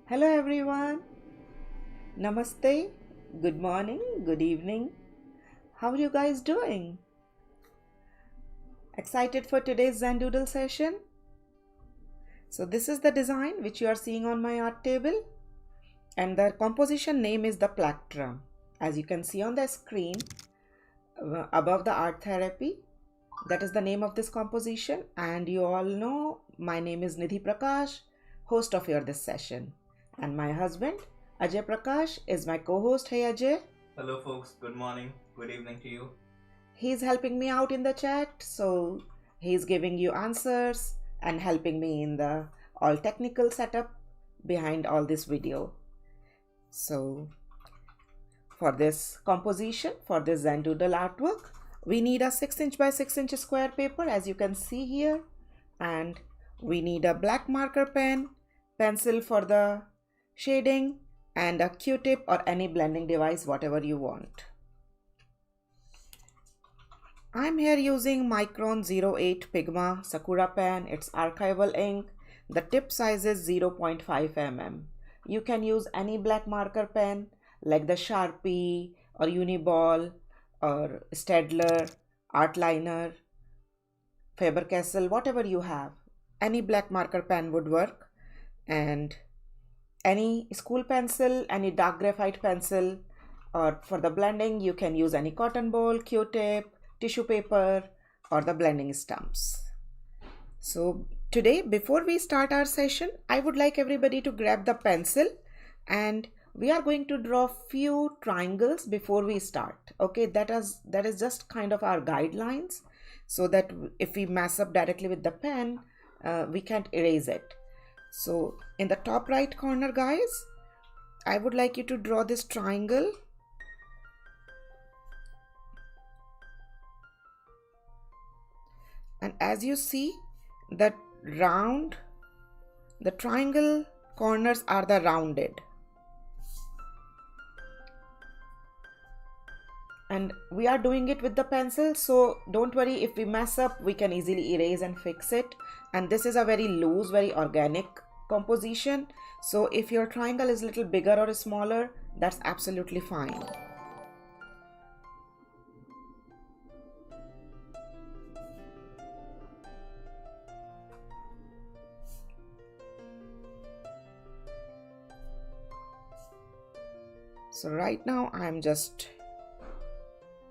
Hello everyone. Namaste. Good morning. Good evening. How are you guys doing? Excited for today's Zen Doodle session? So this is the design which you are seeing on my art table, and the composition name is the plectrum. As you can see on the screen above the art therapy, that is the name of this composition, and you all know my name is Nidhi Prakash, host of this session, and my husband Ajay Prakash is my co-host. Hey Ajay. Hello, folks. Good morning. Good evening to you. He's helping me out in the chat, so he's giving you answers and helping me in the all technical setup behind all this video. So for this composition, for this Zen Doodle artwork, we need a 6" by 6" square paper, as you can see here, and we need a black marker pen, pencil for the shading, and a Q-tip or any blending device, whatever you want. I'm here using Micron 08 Pigma Sakura pen. It's archival ink. The tip size is 0.5 mm. You can use any black marker pen like the Sharpie or Uniball or Staedtler, Artliner, Faber-Castell, whatever you have. Any black marker pen would work, and any school pencil, any dark graphite pencil, or for the blending you can use any cotton ball, Q-tip, tissue paper, or the blending stumps. So today, before we start our session, I would like everybody to grab the pencil, and we are going to draw few triangles before we start. Okay, that is just kind of our guidelines, so that if we mess up directly with the pen, we can't erase it. So in the top right corner, guys, I would like you to draw this triangle. And as you see, the triangle corners are the rounded. And we are doing it with the pencil, so don't worry if we mess up, we can easily erase and fix it. And this is a very loose, very organic composition. So if your triangle is a little bigger or smaller, that's absolutely fine. So right now I'm just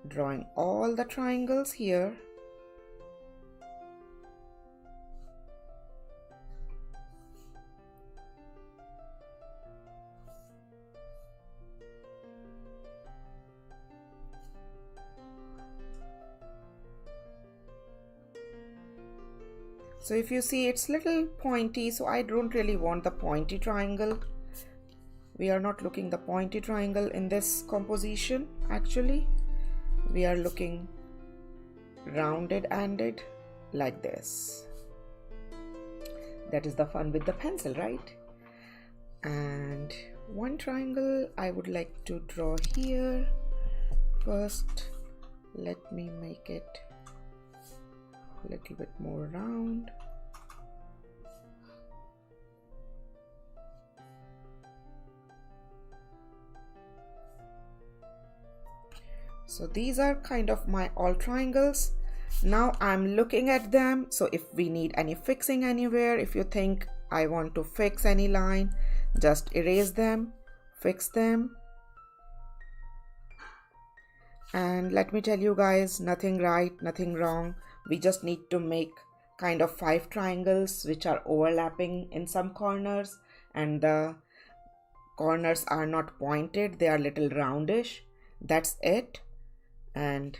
drawing all the triangles here. So if you see, it's little pointy, so I don't really want the pointy triangle. We are not looking the pointy triangle in this composition. Actually, we are looking rounded-ended like this. That is the fun with the pencil, right? And one triangle I would like to draw here. First, let me make it a little bit more round. So these are kind of my all triangles. Now I'm looking at them. So if we need any fixing anywhere, if you think I want to fix any line, just erase them, fix them. And let me tell you guys, nothing right, nothing wrong. We just need to make kind of 5 triangles which are overlapping in some corners, and the corners are not pointed, they are little roundish. That's it. And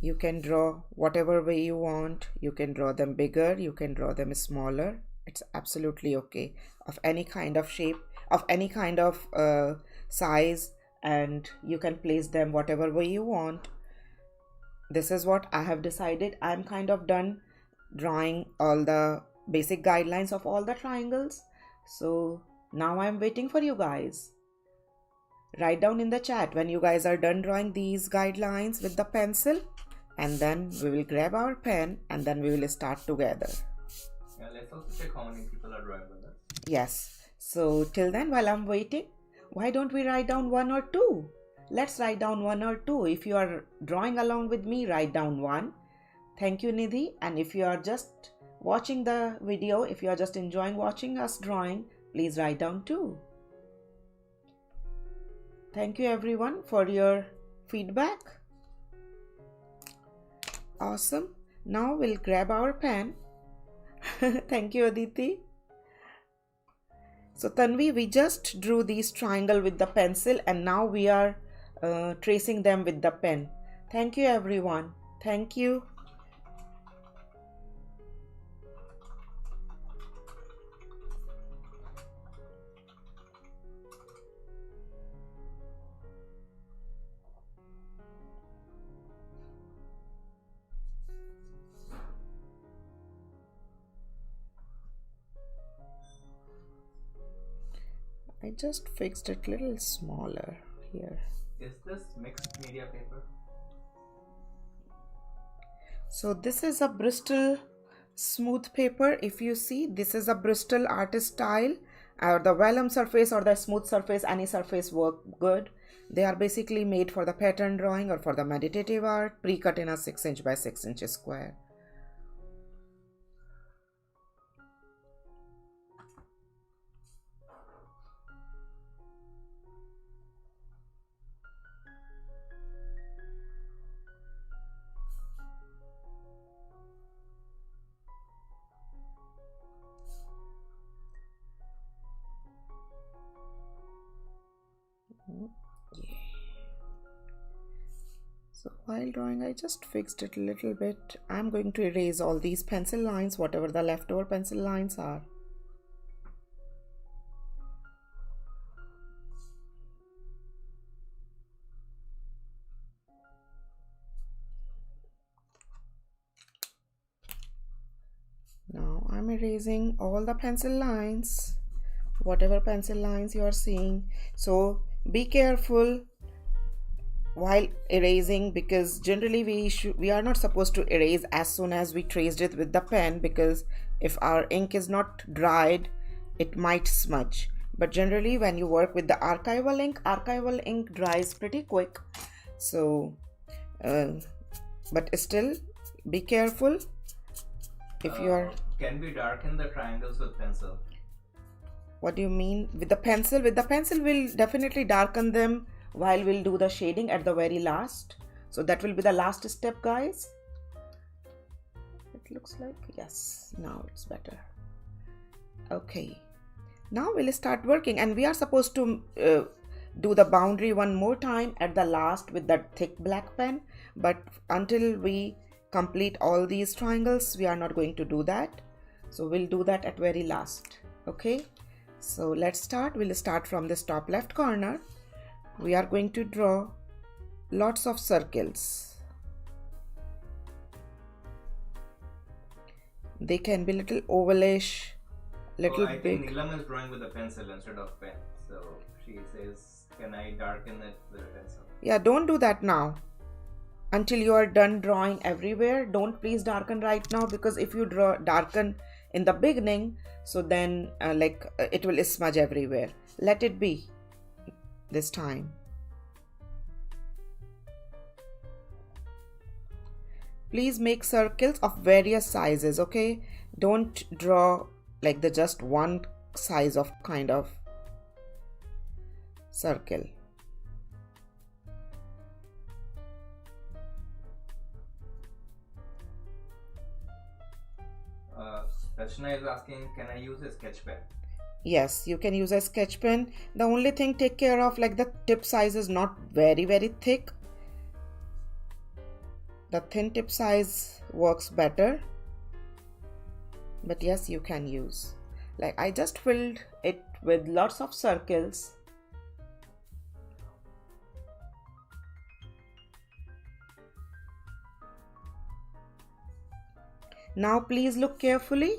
you can draw whatever way you want. You can draw them bigger, you can draw them smaller. It's absolutely okay, of any kind of shape, of any kind of size, and you can place them whatever way you want. This is what I have decided. I'm kind of done drawing all the basic guidelines of all the triangles. So now I'm waiting for you guys. Write down in the chat when you guys are done drawing these guidelines with the pencil, and then we will grab our pen and then we will start together. Yeah, let's also check how many people are drawing with us. Yes. So till then, while I'm waiting, why don't we write down one or two? Let's write down one or two. If you are drawing along with me, write down one. Thank you, Nidhi. And if you are just watching the video, if you are just enjoying watching us drawing, please write down two. Thank you everyone for your feedback. Awesome. Now we'll grab our pen. Thank you, Aditi. So Tanvi, we just drew these triangle with the pencil and now we are tracing them with the pen. Thank you everyone. Thank you. I just fixed it a little smaller here. Is this mixed media paper? So this is a Bristol smooth paper. If you see, this is a Bristol artist style, or the vellum surface or the smooth surface, any surface work good. They are basically made for the pattern drawing or for the meditative art, pre-cut in a 6" by 6" square. Yeah. So while drawing, I just fixed it a little bit. I'm going to erase all these pencil lines, whatever the leftover pencil lines are. Now I'm erasing all the pencil lines, whatever pencil lines you are seeing. So be careful while erasing, because generally we are not supposed to erase as soon as we traced it with the pen, because if our ink is not dried, it might smudge. But generally when you work with the archival ink dries pretty quick. So but still be careful. If you are Can we darken the triangles with pencil? What do you mean? With the pencil? With the pencil we'll definitely darken them while we'll do the shading at the very last. So that will be the last step, guys. It looks like, yes, now it's better. Okay, now we'll start working, and we are supposed to do the boundary one more time at the last with that thick black pen, but until we complete all these triangles we are not going to do that. So we'll do that at very last. Okay, so let's start. We'll start from this top left corner. We are going to draw lots of circles. They can be little ovalish, little I big. think Neelam is drawing with a pencil instead of pen. So she says, can I darken it with a pencil? Yeah, don't do that now. Until you are done drawing everywhere, don't please darken right now, because if you darken in the beginning, so then it will smudge everywhere. Let it be this time. Please make circles of various sizes, okay? Don't draw like the just one size of kind of circle. Rachna is asking, can I use a sketch pen? Yes, you can use a sketch pen. The only thing, take care of like the tip size is not very thick. The thin tip size works better. But yes, you can use. Like I just filled it with lots of circles. Now please look carefully.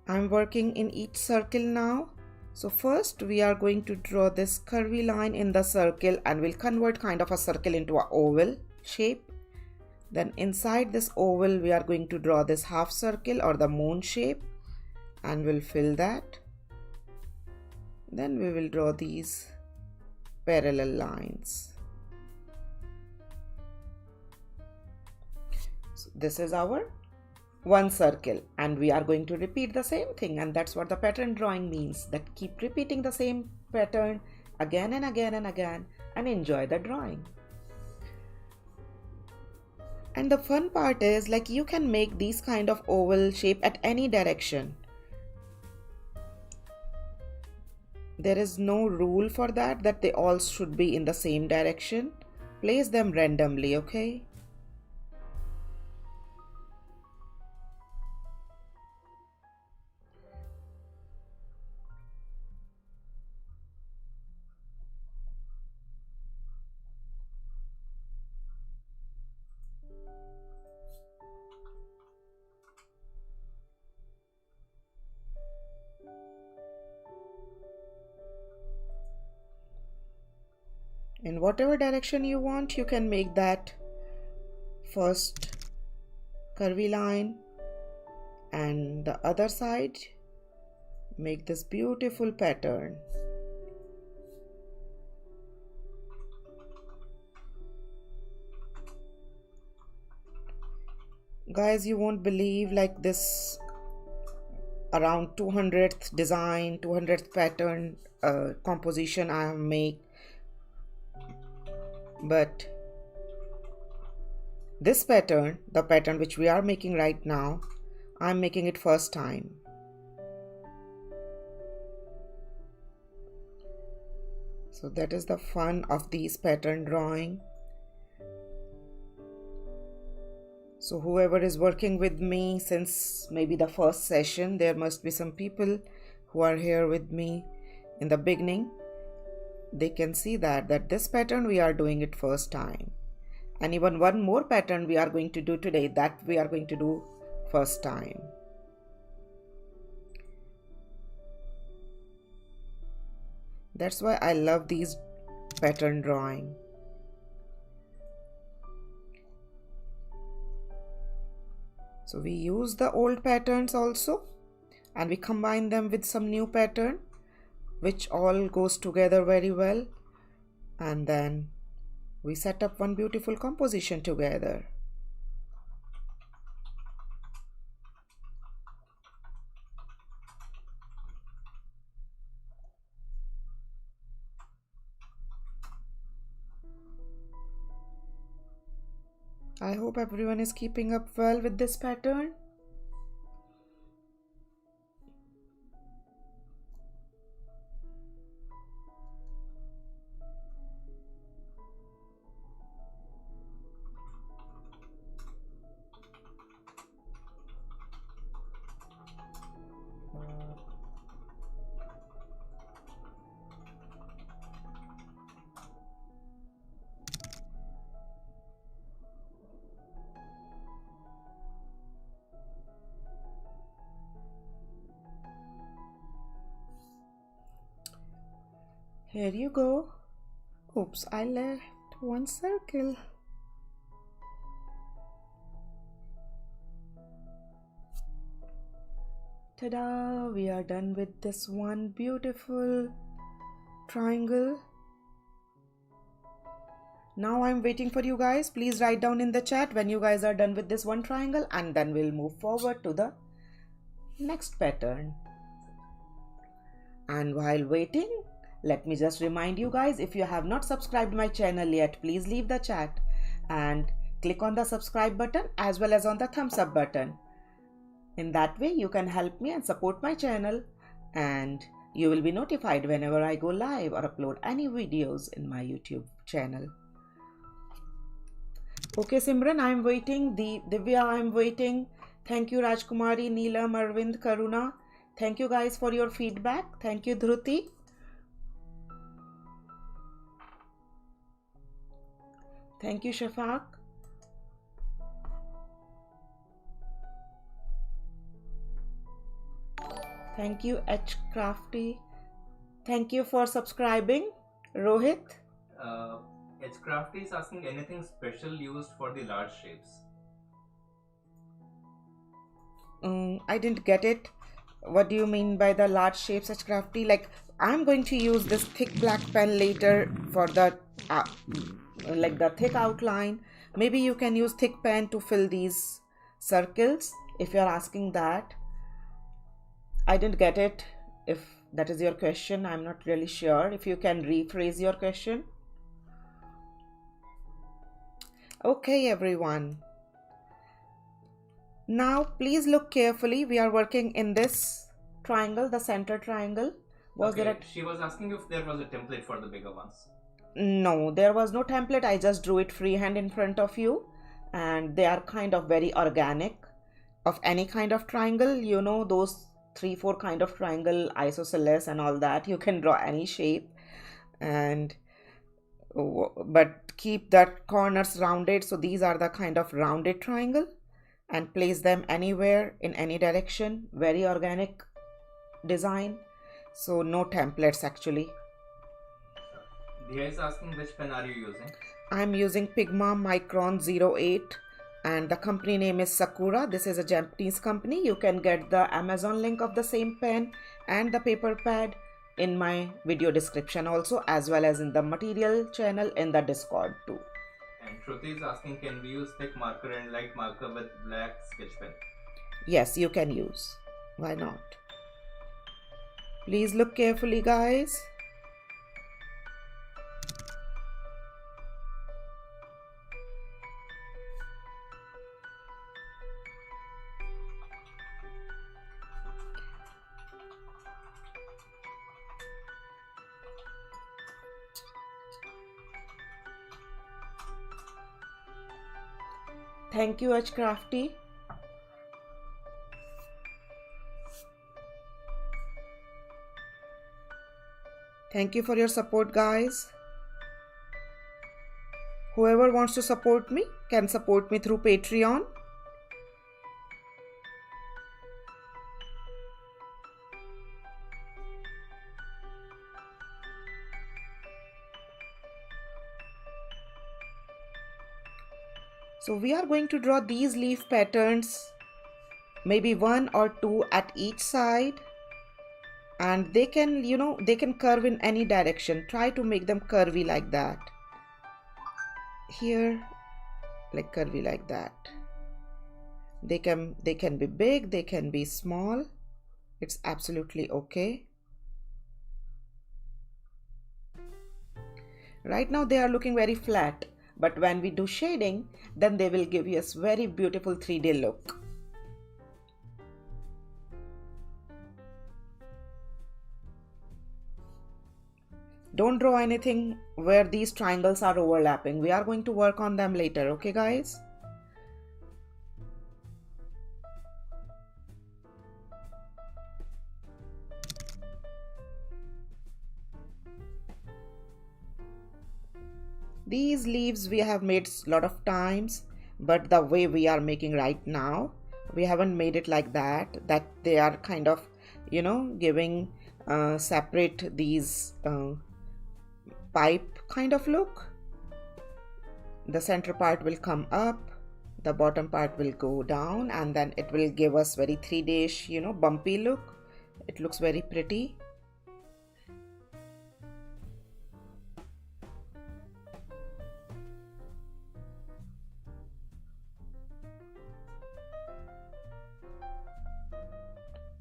I'm working in each circle now. So first we are going to draw this curvy line in the circle, and we'll convert kind of a circle into an oval. shape. Then inside this oval we are going to draw this half circle or the moon shape, and we'll fill that. Then we will draw these parallel lines. So this is our one circle, and we are going to repeat the same thing, and that's what the pattern drawing means, that keep repeating the same pattern again and again and again, and enjoy the drawing. And the fun part is, like, you can make these kind of oval shape at any direction. There is no rule for that they all should be in the same direction. Place them randomly, okay? In whatever direction you want, you can make that first curvy line, and the other side make this beautiful pattern. Guys, you won't believe, like, this around 200th design, 200th pattern composition I have made. But this pattern, the pattern which we are making right now, I'm making it first time. So that is the fun of these pattern drawing. So whoever is working with me since maybe the first session, there must be some people who are here with me in the beginning. They can see that this pattern we are doing it first time, and even one more pattern we are going to do today, that we are going to do first time. That's why I love these pattern drawing. So we use the old patterns also, and we combine them with some new pattern, which all goes together very well, and then we set up one beautiful composition together. I hope everyone is keeping up well with this pattern. Here you go. Oops, I left one circle. Ta-da! We are done with this one beautiful triangle. Now I'm waiting for you guys. Please write down in the chat when you guys are done with this one triangle, and then we'll move forward to the next pattern. And while waiting, let me just remind you guys, if you have not subscribed my channel yet, please leave the chat and click on the subscribe button as well as on the thumbs up button. In that way, you can help me and support my channel, and you will be notified whenever I go live or upload any videos in my YouTube channel. Okay, Simran, I'm waiting. Divya, I'm waiting. Thank you, Rajkumari, Neelam, Arvind, Karuna. Thank you guys for your feedback. Thank you, Dhruti. Thank you, Shafaq. Thank you, H Crafty. Thank you for subscribing, Rohit. Crafty is asking anything special used for the large shapes. I didn't get it. What do you mean by the large shapes, such crafty? Like, I'm going to use this thick black pen later for the uh, like the thick outline. Maybe you can use thick pen to fill these circles if you're asking that. I didn't get it. If that is your question, I'm not really sure. If you can rephrase your question. Okay, everyone. Now, please look carefully. We are working in this triangle, the center triangle. She was asking if there was a template for the bigger ones. No, there was no template. I just drew it freehand in front of you, and they are kind of very organic. Of any kind of triangle, you know, those 3-4 kind of triangle, isosceles and all that, you can draw any shape, and but keep that corners rounded. So these are the kind of rounded triangle, and place them anywhere in any direction. Very organic design. So no templates actually. Dia is asking which pen are you using? I'm using Pigma Micron 08 and the company name is Sakura. This is a Japanese company. You can get the Amazon link of the same pen and the paper pad in my video description also, as well as in the material channel in the Discord too. And Shruti is asking, can we use thick marker and light marker with black sketch pen? Yes, you can use. Why not? Please look carefully, guys. Thank you, H Crafty. Thank you for your support, guys. Whoever wants to support me can support me through Patreon. So we are going to draw these leaf patterns, maybe 1 or 2 at each side, and they can, you know, they can curve in any direction. Try to make them curvy like that. Here, like curvy like that. They can be big, they can be small. It's absolutely okay. Right now they are looking very flat, but when we do shading, then they will give us very beautiful 3D look. Don't draw anything where these triangles are overlapping. We are going to work on them later, okay guys? These leaves we have made a lot of times, but the way we are making right now, we haven't made it like that they are kind of, you know, giving separate these pipe kind of look. The center part will come up, the bottom part will go down, and then it will give us very 3D-ish, you know, bumpy look. It looks very pretty.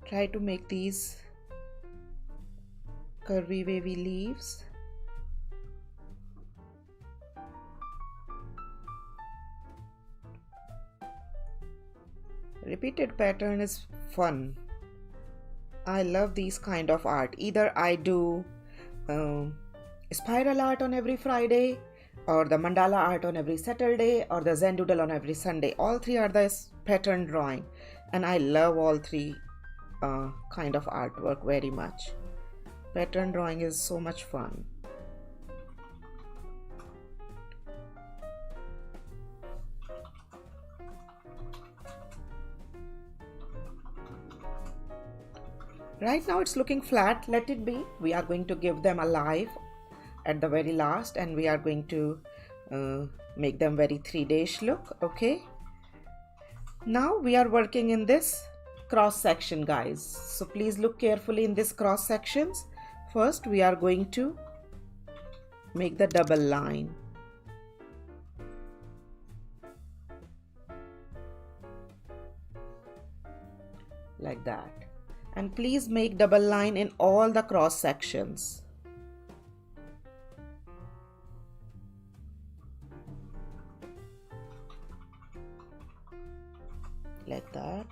Try to make these curvy wavy leaves. Repeated pattern is fun. I love these kind of art. Either I do spiral art on every Friday, or the mandala art on every Saturday, or the Zen Doodle on every Sunday. All three are this pattern drawing, and I love all three kind of artwork very much. Pattern drawing is so much fun. Right now it's looking flat. Let it be. We are going to give them a life. at the very last, and we are going to make them very 3D-ish look. Okay, now we are working in this cross section, guys, so please look carefully in this cross sections. First we are going to make the double line like that, and please make double line in all the cross sections. Like that.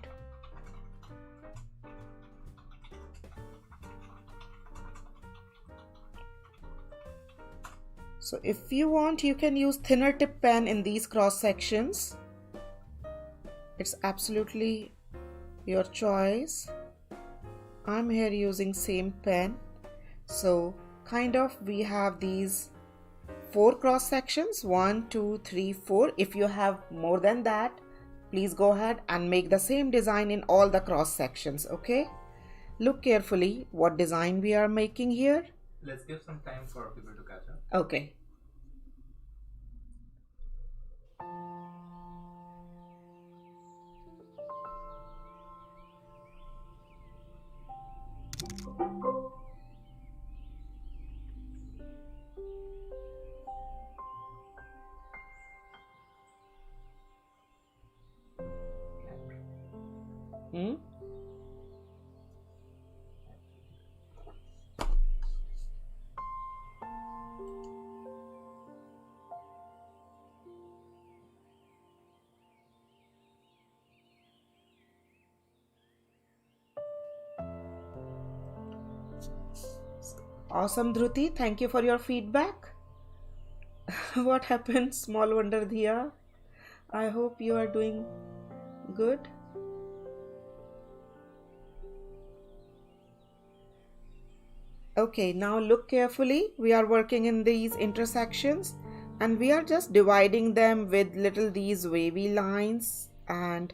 So if you want, you can use thinner tip pen in these cross sections. It's absolutely your choice. I'm here using same pen. So kind of we have these 4 cross sections, 1 2 3 4. If you have more than that, please go ahead and make the same design in all the cross sections. Okay, look carefully what design we are making here. Let's give some time for people to catch up. Okay. Awesome, Dhruti. Thank you for your feedback. What happened? Small wonder, Dhia. I hope you are doing good. Okay, now look carefully. We are working in these intersections and we are just dividing them with little these wavy lines and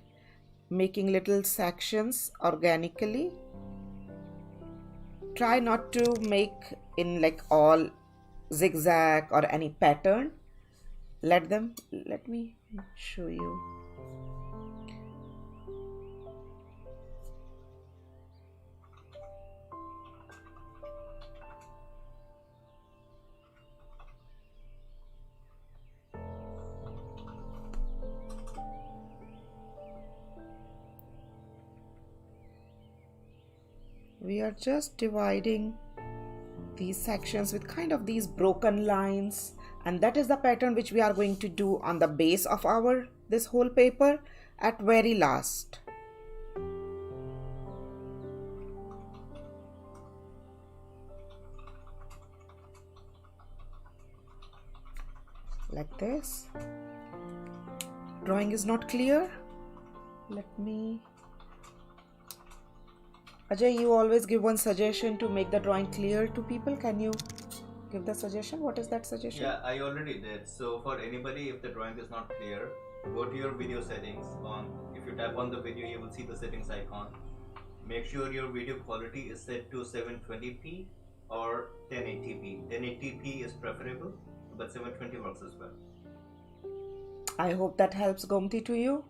making little sections organically. Try not to make in like all zigzag or any pattern. Let me show you. We are just dividing these sections with kind of these broken lines, and that is the pattern which we are going to do on the base of our this whole paper at very last. Like this. Drawing is not clear. Let me... Ajay, you always give one suggestion to make the drawing clear to people. Can you give the suggestion? What is that suggestion? Yeah, I already did. So for anybody, if the drawing is not clear, go to your video settings. If you tap on the video, you will see the settings icon. Make sure your video quality is set to 720p or 1080p. 1080p is preferable, but 720 works as well. I hope that helps, Gomti, to you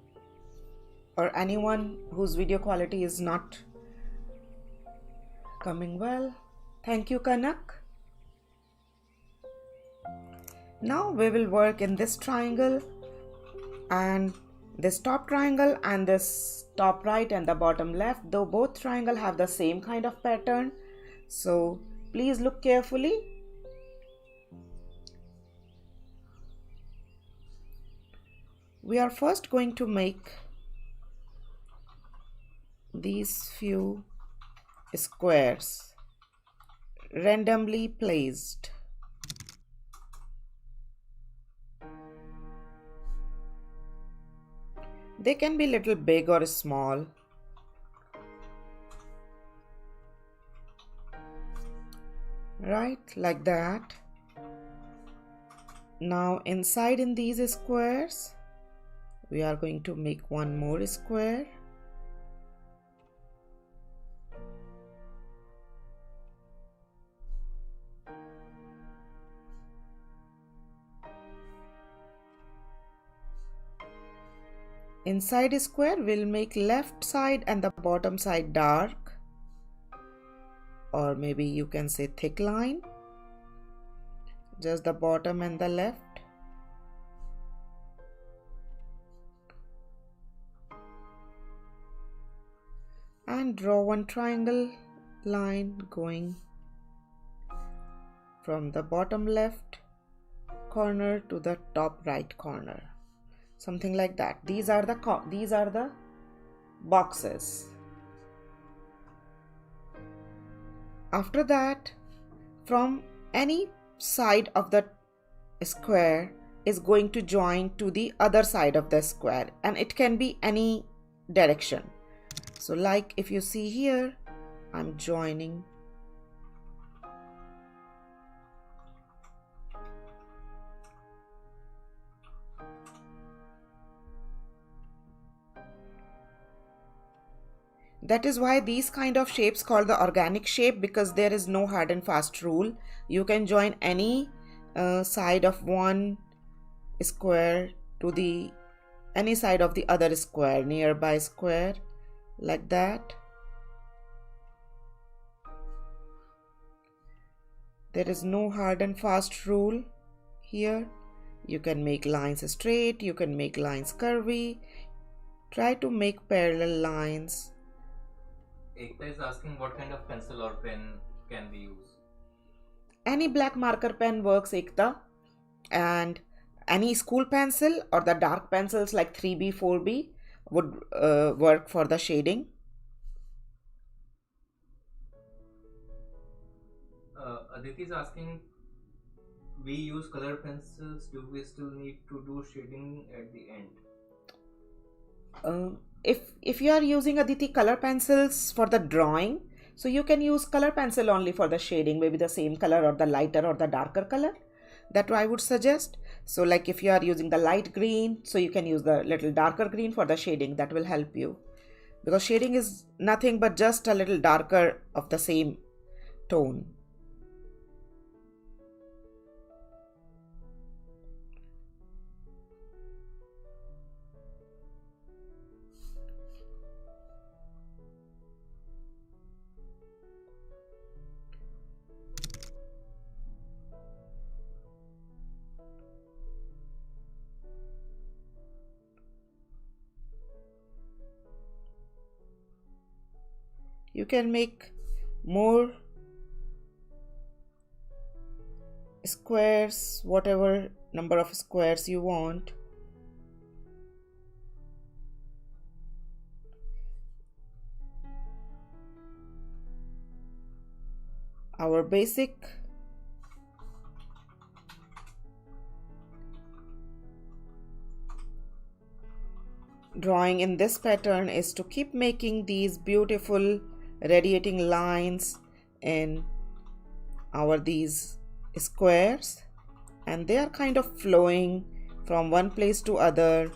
or anyone whose video quality is not coming well. Thank you, Kanak. Now we will work in this triangle and this top triangle and this top right and the bottom left, though both triangle have the same kind of pattern. So please look carefully. We are first going to make these few squares randomly placed. They can be little big or small. Right, like that. Now inside in these squares, we are going to make one more square. Inside square, we'll make left side and the bottom side dark, or maybe you can say thick line, just the bottom and the left. And draw one triangle line going from the bottom left corner to the top right corner, something like that. These are the boxes. After that, from any side of the square is going to join to the other side of the square, and it can be any direction. So like if you see here, I'm joining that is why these kind of shapes called the organic shape, because there is no hard and fast rule. You can join any side of one square to the any side of the other square, nearby square, like that. There is no hard and fast rule here. You can make lines straight, you can make lines curvy. Try to make parallel lines. Ekta is asking what kind of pencil or pen can we use? Any black marker pen works, Ekta, and any school pencil or the dark pencils like 3B, 4B would work for the shading. Aditi is asking, we use color pencils, do we still need to do shading at the end? If you are using Aditi color pencils for the drawing, so you can use color pencil only for the shading, maybe the same color or the lighter or the darker color. That I would suggest. So like if you are using the light green, so you can use the little darker green for the shading. That will help you, because shading is nothing but just a little darker of the same tone. You can make more squares, whatever number of squares you want. Our basic drawing in this pattern is to keep making these beautiful radiating lines in these squares, and they are kind of flowing from one place to other,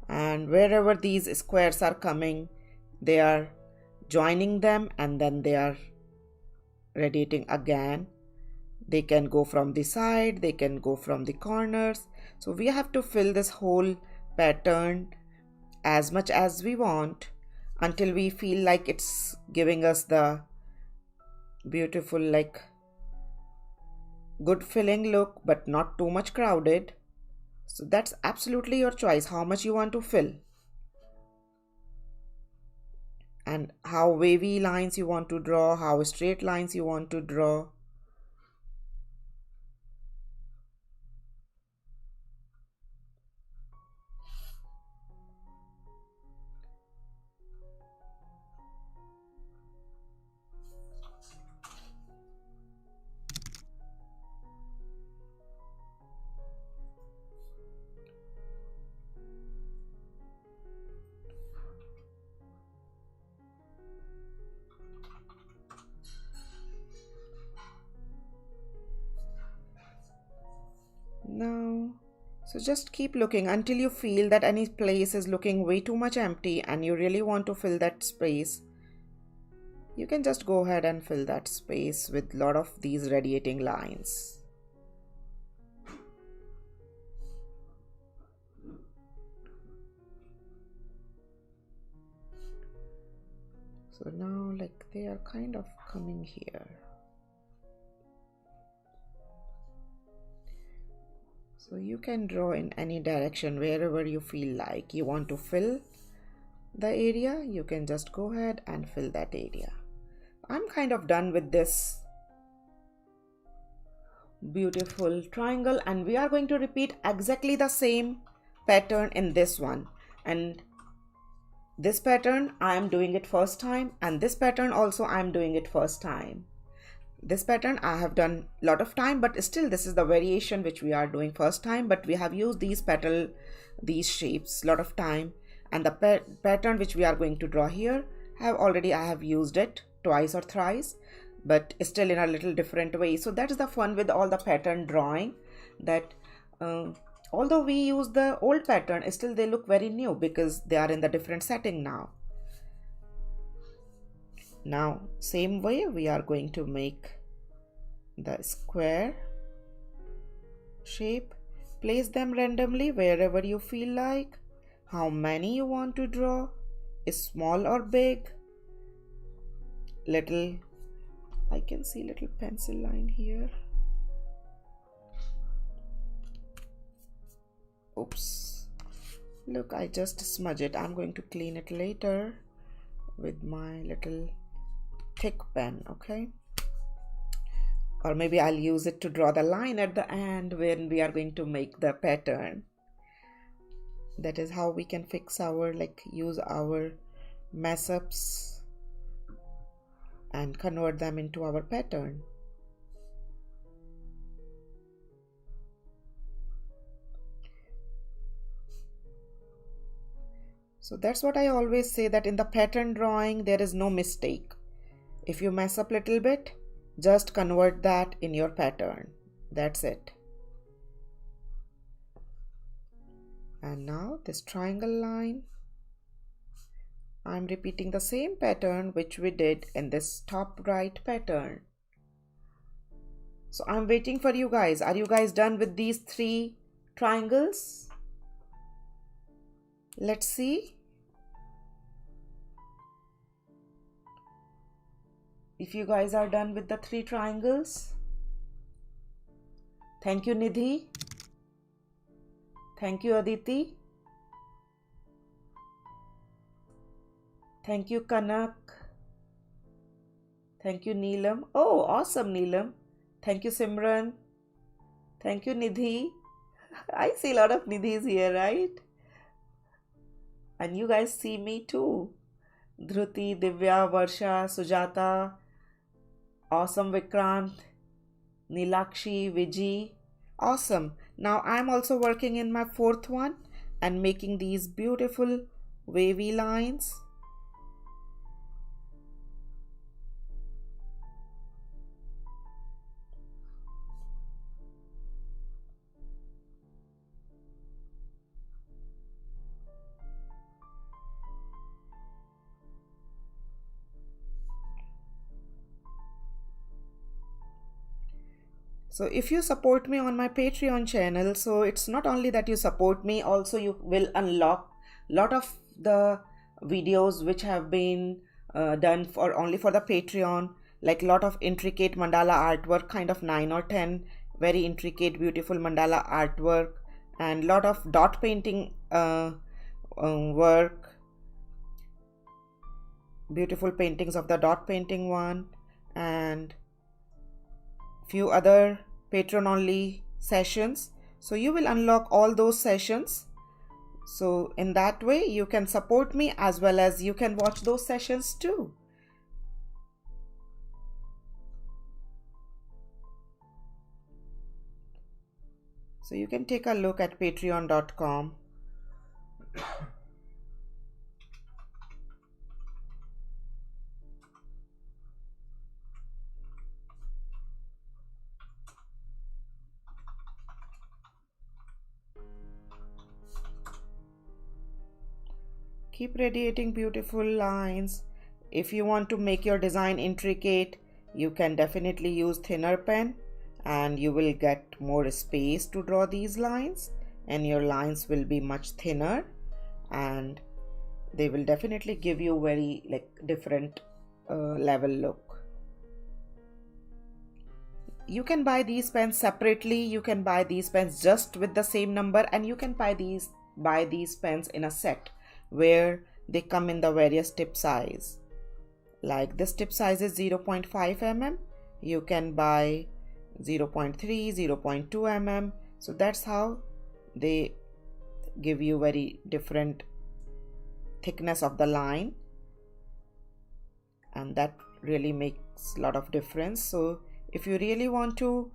and wherever these squares are coming, they are joining them and then they are radiating again. They can go from the side, they can go from the corners. So we have to fill this whole pattern as much as we want until we feel like it's giving us the beautiful, like good filling look, but not too much crowded. So that's absolutely your choice, how much you want to fill and how wavy lines you want to draw, how straight lines you want to draw. Now, so just keep looking until you feel that any place is looking way too much empty and you really want to fill that space. You can just go ahead and fill that space with a lot of these radiating lines. So now like they are kind of coming here. So you can draw in any direction wherever you feel like you want to fill the area. You can just go ahead and fill that area. I'm kind of done with this beautiful triangle, and we are going to repeat exactly the same pattern in this one. And this pattern I am doing it first time, and this pattern also I am doing it first time. This pattern I have done a lot of time, but still this is the variation which we are doing first time, but we have used these shapes a lot of time. And the pattern which we are going to draw here I have used it twice or thrice, but still in a little different way. So that's the fun with all the pattern drawing, that although we use the old pattern, still they look very new because they are in the different setting now. Now same way we are going to make the square shape. Place them randomly wherever you feel like. How many you want to draw, is small or big. Little, I can see little pencil line here. Oops, look, I just smudge it. I'm going to clean it later with my little thick pen, okay? Or maybe I'll use it to draw the line at the end when we are going to make the pattern. That is how we can fix our, use our mess ups and convert them into our pattern. So that's what I always say, that in the pattern drawing there is no mistake. If you mess up a little bit, just convert that in your pattern. That's it. And now this triangle line, I'm repeating the same pattern which we did in this top right pattern. So I'm waiting for you guys. Are you guys done with these 3 triangles? Let's see. If you guys are done with the 3 triangles. Thank you, Nidhi. Thank you, Aditi. Thank you, Kanak. Thank you, Neelam. Oh, awesome, Neelam. Thank you, Simran. Thank you, Nidhi. I see a lot of Nidhis here, right? And you guys see me too. Dhruti, Divya, Varsha, Sujata, awesome, Vikrant, Nilakshi, Viji. Awesome. Now I'm also working in my 4th one and making these beautiful wavy lines. So if you support me on my Patreon channel, so it's not only that you support me, also you will unlock a lot of the videos which have been done only for the Patreon, like a lot of intricate mandala artwork, kind of 9 or 10 very intricate beautiful mandala artwork, and a lot of dot painting work, beautiful paintings of the dot painting one, and few other Patreon only sessions. So you will unlock all those sessions. So in that way you can support me as well as you can watch those sessions too. So you can take a look at patreon.com. Keep radiating beautiful lines. If you want to make your design intricate, you can definitely use thinner pen and you will get more space to draw these lines, and your lines will be much thinner and they will definitely give you very different level look. You can buy these pens separately, you can buy these pens just with the same number, and you can buy these pens in a set where they come in the various tip size. Like this tip size is 0.5 mm, you can buy 0.3, 0.2 mm. So that's how they give you very different thickness of the line, and that really makes a lot of difference. So if you really want to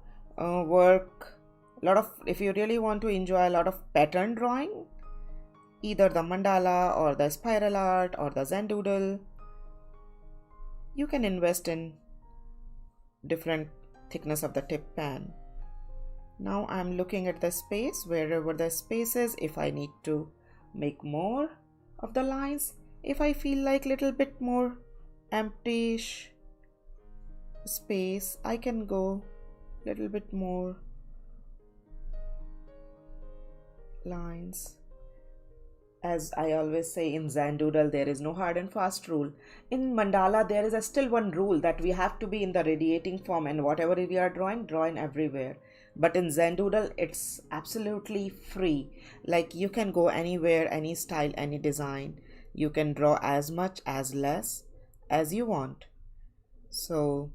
if you really want to enjoy a lot of pattern drawing, either the mandala or the spiral art or the Zen Doodle, you can invest in different thickness of the tip pen. Now I'm looking at the space, wherever the space is, if I need to make more of the lines, if I feel like little bit more emptyish space, I can go little bit more lines. As I always say, in Zen Doodle there is no hard and fast rule. In mandala there is still one rule, that we have to be in the radiating form, and whatever we are drawing, drawing everywhere. But in Zen Doodle it's absolutely free. Like you can go anywhere, any style, any design. You can draw as much, as less as you want. So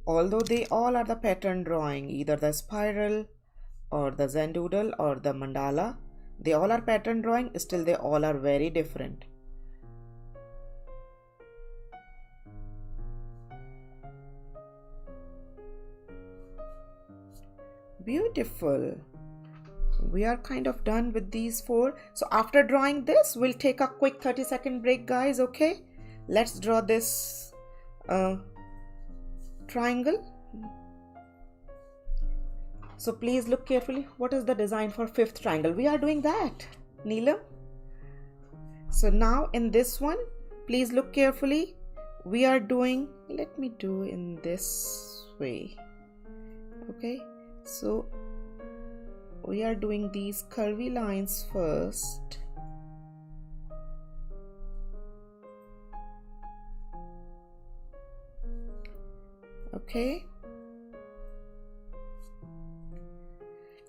although they all are the pattern drawing, either the spiral or the Zen Doodle or the mandala, they all are pattern drawing, still they all are very different. Beautiful. We are kind of done with these four. So after drawing this, we'll take a quick 30-second break, guys. Okay, let's draw this triangle. So please look carefully. What is the design for fifth triangle? We are doing that, Neelam. So now in this one, please look carefully. We are doing, let me do in this way. Okay, so we are doing these curvy lines first. Okay.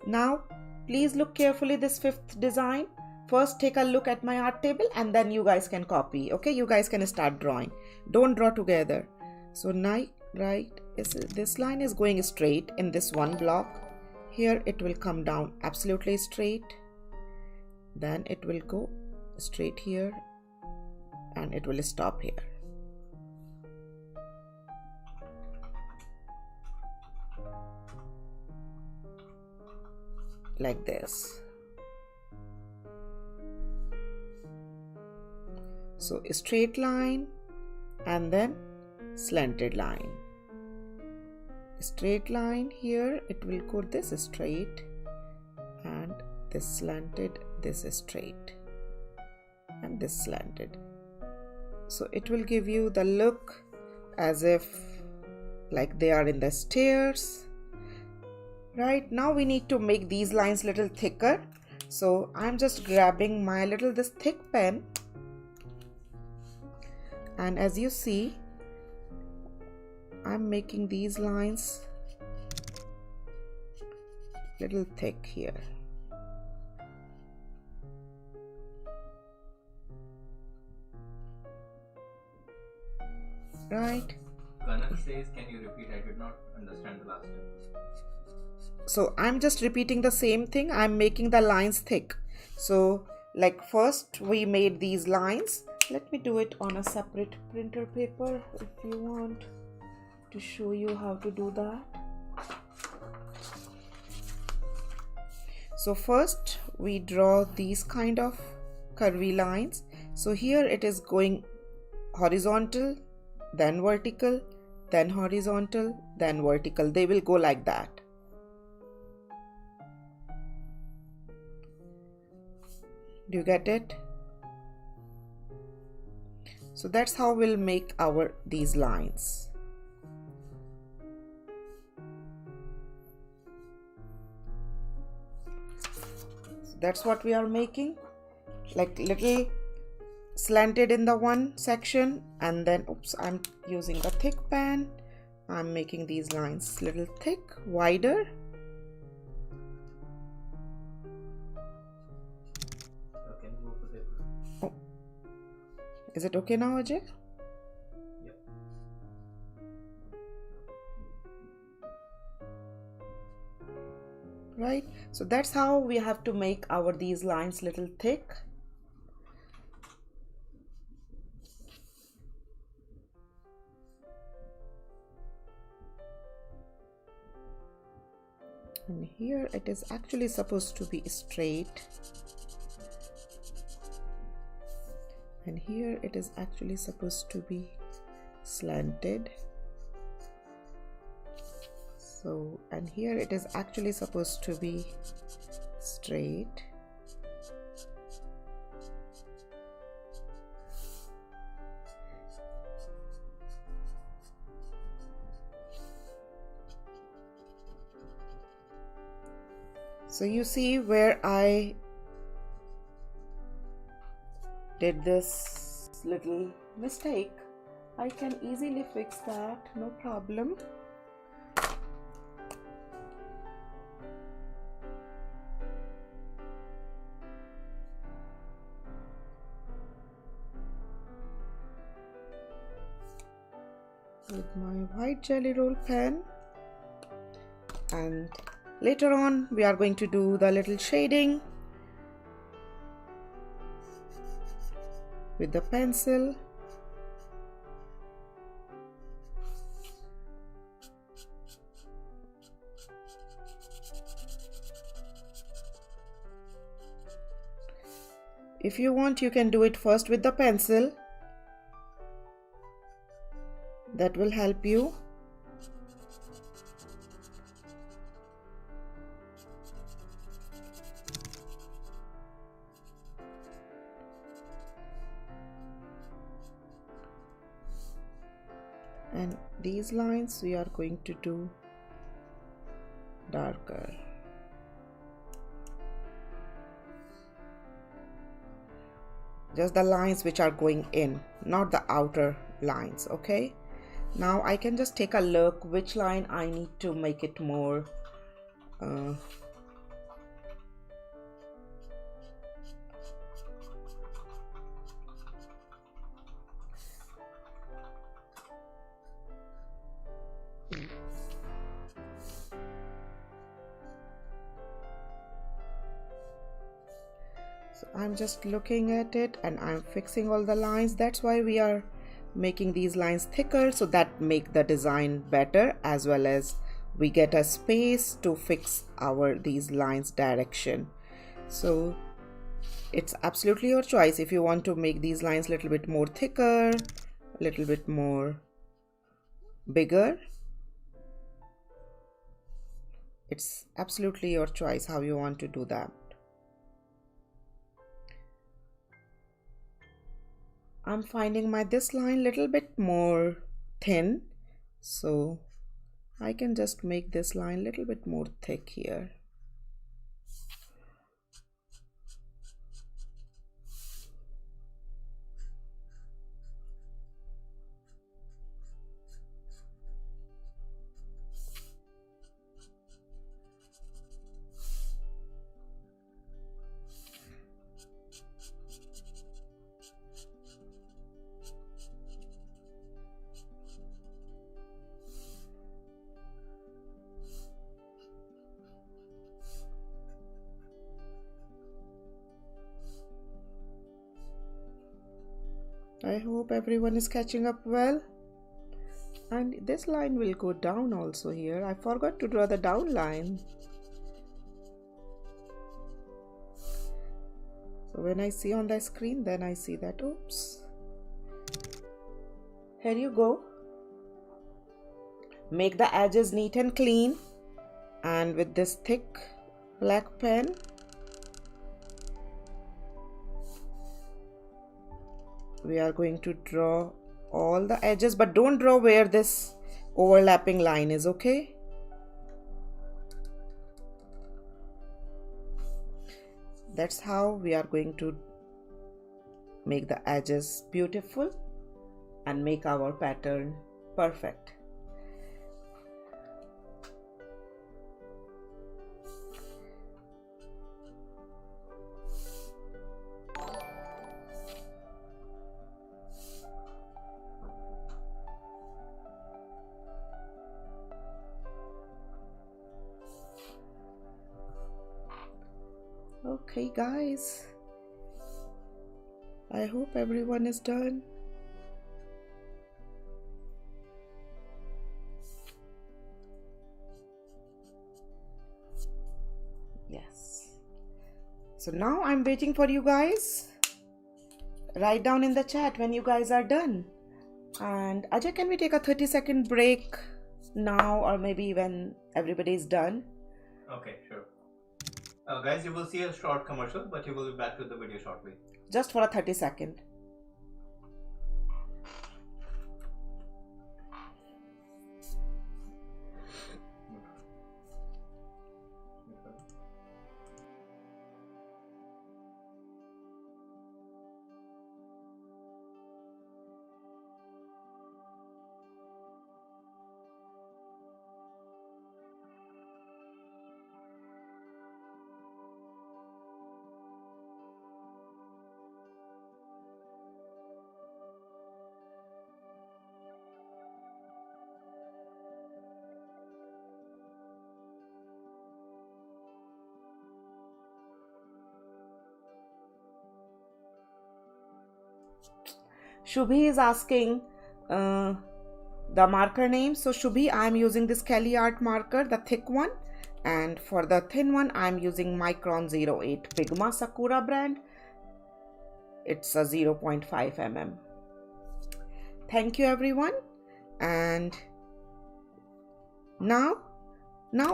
Now please look carefully this fifth design. First take a look at my art table and then you guys can copy. Okay, you guys can start drawing. Don't draw together. So now this line is going straight in this one block. Here it will come down absolutely straight. Then it will go straight here and it will stop here. Like this. So a straight line and then slanted line. Straight line here, it will go this straight and this slanted, this straight and this slanted. So it will give you the look as if like they are in the stairs. Right, now we need to make these lines little thicker. So I'm just grabbing my this thick pen, and as you see, I'm making these lines little thick here. Right. Kanak says, can you repeat? I did not understand the last step. So I'm just repeating the same thing. I'm making the lines thick. So like first we made these lines. Let me do it on a separate printer paper if you want to show you how to do that. So first we draw these kind of curvy lines. So here it is going horizontal, then vertical, then horizontal, then vertical. They will go like that. Do you get it? So that's how we'll make these lines. So that's what we are making, like little slanted in the one section, and then oops, I'm using the thick pen. I'm making these lines little thick, wider. Oh, is it okay now, Ajay? Yep. Right, so that's how we have to make our these lines little thick. And here it is actually supposed to be straight, and here it is actually supposed to be slanted. So, and here it is actually supposed to be straight. So you see where I did this little mistake. I can easily fix that, no problem. With my white jelly roll pen, and later on we are going to do the little shading with the pencil. If you want, you can do it first with the pencil. That will help you. And these lines we are going to do darker. Just the lines which are going in, not the outer lines, okay? Now I can just take a look which line I need to make it more so I'm just looking at it and I'm fixing all the lines. That's why we are making these lines thicker, so that make the design better, as well as we get a space to fix our these lines direction. So it's absolutely your choice if you want to make these lines a little bit more thicker, a little bit more bigger. It's absolutely your choice how you want to do that. I'm finding my this line little bit more thin, so I can just make this line little bit more thick here. I hope everyone is catching up well. And this line will go down also here. I forgot to draw the down line. So when I see on the screen, then I see that, oops. Here you go. Make the edges neat and clean. And with this thick black pen, we are going to draw all the edges, but don't draw where this overlapping line is, okay? That's how we are going to make the edges beautiful and make our pattern perfect. Okay guys, I hope everyone is done. Yes. So now I'm waiting for you guys. Write down in the chat when you guys are done. And Ajay, can we take a 30-second break now, or maybe when everybody is done? Okay, sure. Guys, you will see a short commercial, but you will be back to the video shortly. Just for a 30-second. Shubhi is asking the marker name. So Shubhi, I'm using this Kelly Art marker, the thick one, and for the thin one I'm using Micron 08 Pigma Sakura brand. It's a 0.5 mm. Thank you everyone. And now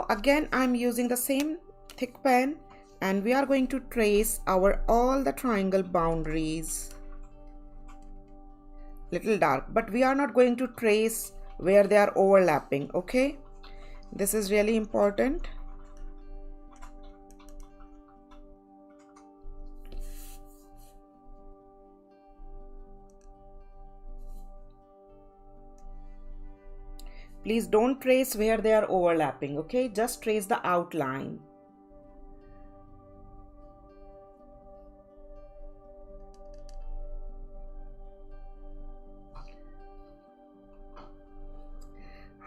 again I'm using the same thick pen, and we are going to trace all the triangle boundaries. Little dark, but we are not going to trace where they are overlapping. Okay, this is really important. Please don't trace where they are overlapping. Okay, just trace the outline.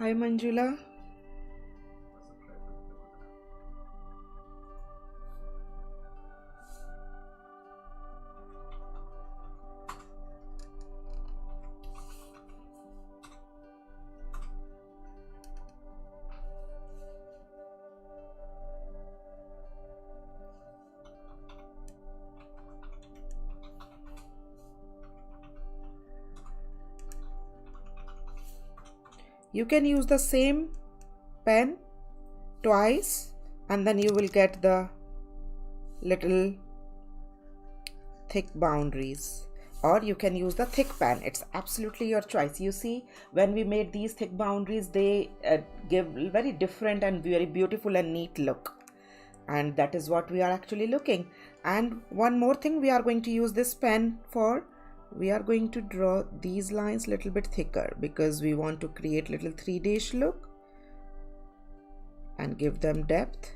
Hi Manjula. You can use the same pen twice and then you will get the little thick boundaries, or you can use the thick pen. It's absolutely your choice. You see, when we made these thick boundaries, they give very different and very beautiful and neat look, and that is what we are actually looking. And one more thing we are going to use this pen for, we are going to draw these lines a little bit thicker because we want to create little 3D-ish look and give them depth,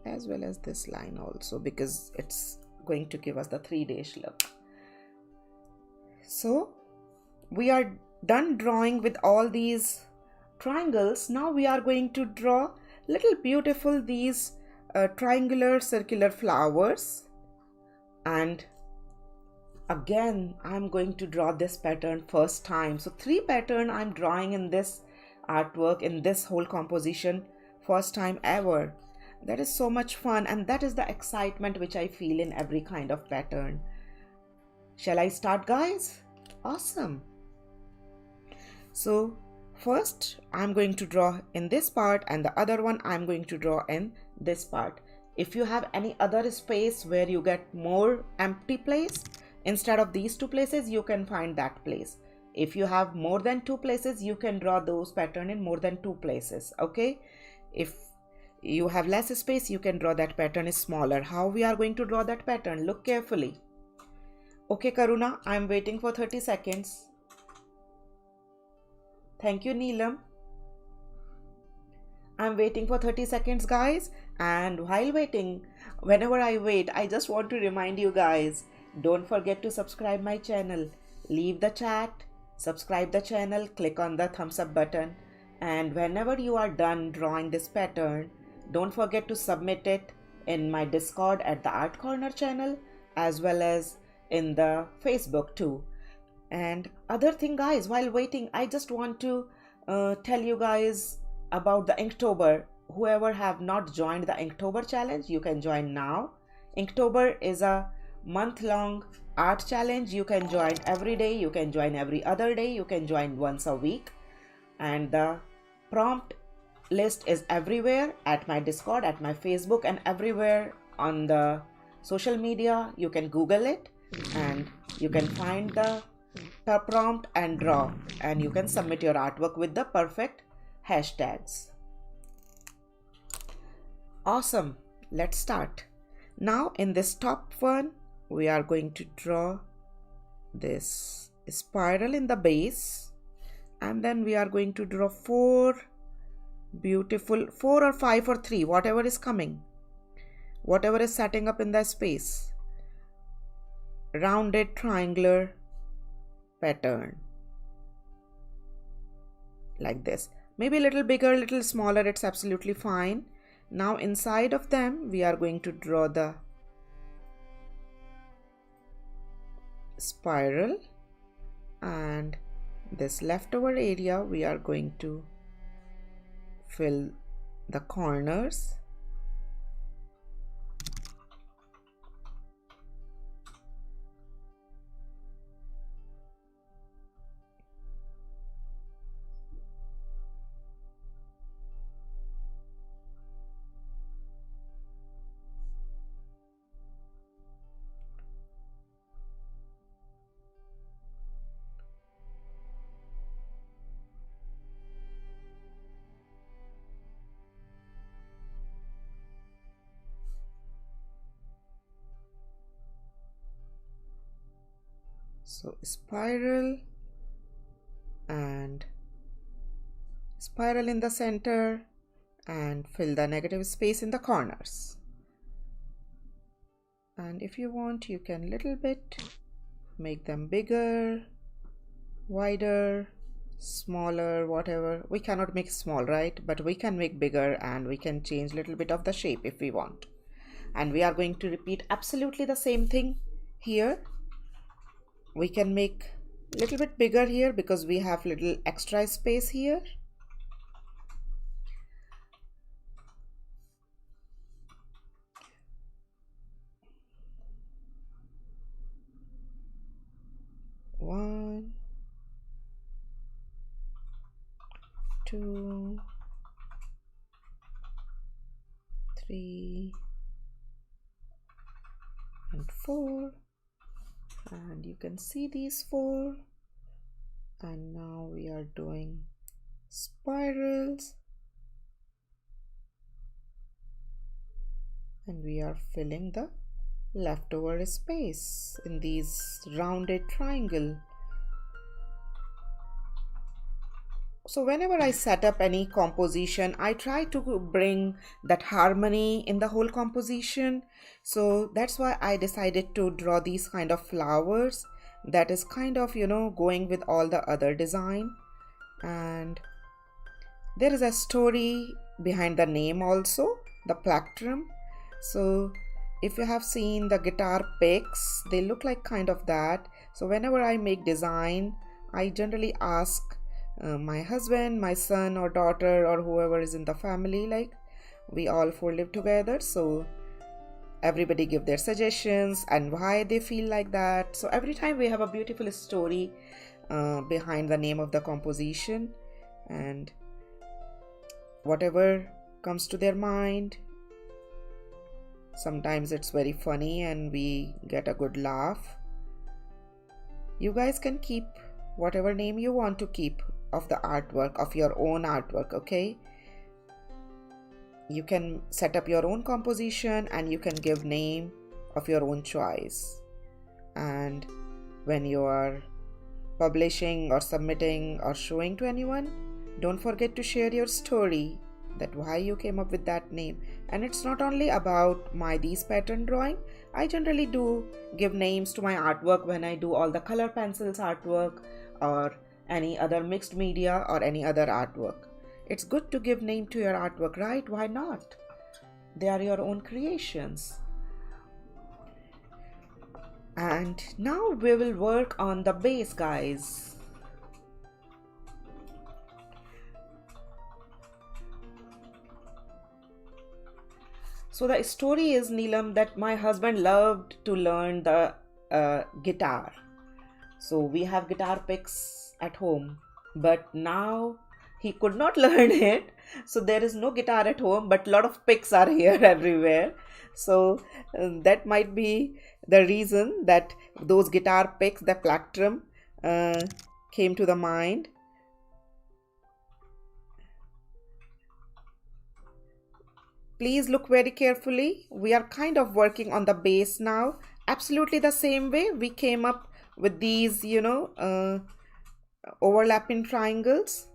as well as this line also, because it's going to give us the 3D-ish look. So we are done drawing with all these triangles. Now we are going to draw little beautiful these triangular circular flowers, and again I'm going to draw this pattern first time. So 3 patterns I'm drawing in this artwork, in this whole composition, first time ever. That is so much fun, and that is the excitement which I feel in every kind of pattern. Shall I start, guys? Awesome. So first I'm going to draw in this part, and the other one I'm going to draw in this part. If you have any other space where you get more empty place, instead of these 2 places, you can find that place. If you have more than 2 places, you can draw those pattern in more than 2 places. Okay, if you have less space, you can draw that pattern smaller. How we are going to draw that pattern? Look carefully. Okay, Karuna, I am waiting for 30 seconds. Thank you, Neelam. I'm waiting for 30 seconds, guys. And while waiting, whenever I wait, I just want to remind you guys, don't forget to subscribe my channel. Leave the chat, subscribe the channel, click on the thumbs up button. And whenever you are done drawing this pattern, don't forget to submit it in my Discord at the Art Corner channel, as well as in the Facebook too. And other thing, guys, while waiting, I just want to tell you guys about the Inktober. Whoever have not joined the Inktober challenge, you can join now. Inktober is a month-long art challenge. You can join every day, you can join every other day, you can join once a week. And the prompt list is everywhere at my Discord, at my Facebook, and everywhere on the social media. You can Google it and you can find the prompt and draw, and you can submit your artwork with the perfect hashtags. Awesome, let's start. Now in this top one, we are going to draw this spiral in the base, and then we are going to draw four beautiful, 4 or 5 or 3, whatever is coming, whatever is setting up in the space, rounded triangular pattern like this. Maybe a little bigger, a little smaller, it's absolutely fine. Now inside of them, we are going to draw the spiral, and this leftover area we are going to fill the corners. So spiral and spiral in the center, and fill the negative space in the corners. And if you want, you can little bit make them bigger, wider, smaller, whatever. We cannot make small, right? But we can make bigger, and we can change little bit of the shape if we want. And we are going to repeat absolutely the same thing here. We can make a little bit bigger here because we have little extra space here. One, two, three, and 4. And you can see these 4. And now we are doing spirals, and we are filling the leftover space in these rounded triangle. So whenever I set up any composition, I try to bring that harmony in the whole composition. So that's why I decided to draw these kind of flowers that is kind of, going with all the other design. And there is a story behind the name also, the plectrum. So if you have seen the guitar picks, they look like kind of that. So whenever I make design, I generally ask my husband, my son or daughter, or whoever is in the family, like we all 4 live together, so everybody give their suggestions and why they feel like that. So every time we have a beautiful story behind the name of the composition, and whatever comes to their mind. Sometimes it's very funny and we get a good laugh. You guys can keep whatever name you want to keep of the artwork, of your own artwork, okay? You can set up your own composition and you can give name of your own choice. And when you are publishing or submitting or showing to anyone, don't forget to share your story, that why you came up with that name. And it's not only about my these pattern drawing. I generally do give names to my artwork when I do all the color pencils artwork or any other mixed media or any other artwork. It's good to give name to your artwork, right? Why not? They are your own creations. And now we will work on the base, guys. So the story is, Neelam, that my husband loved to learn the guitar. So we have guitar picks at home, but now he could not learn it. So there is no guitar at home, but a lot of picks are here everywhere. So that might be the reason that those guitar picks, the plectrum, came to the mind. Please look very carefully. We are kind of working on the base now. Absolutely the same way we came up with these, overlapping triangles.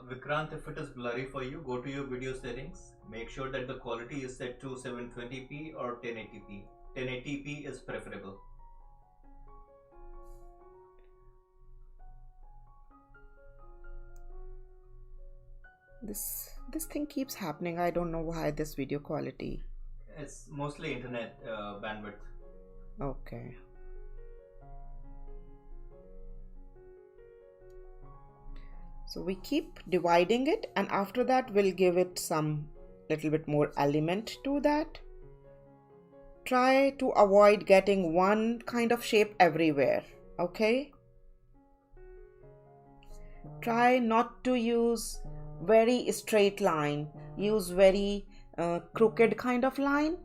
Vikrant, if it is blurry for you, go to your video settings. Make sure that the quality is set to 720p or 1080p. 1080p is preferable. This thing keeps happening. I don't know why this video quality. It's mostly internet bandwidth. Okay. So we keep dividing it, and after that we'll give it some little bit more element to that. Try to avoid getting one kind of shape everywhere, okay? Try not to use very straight line. Use very crooked kind of line,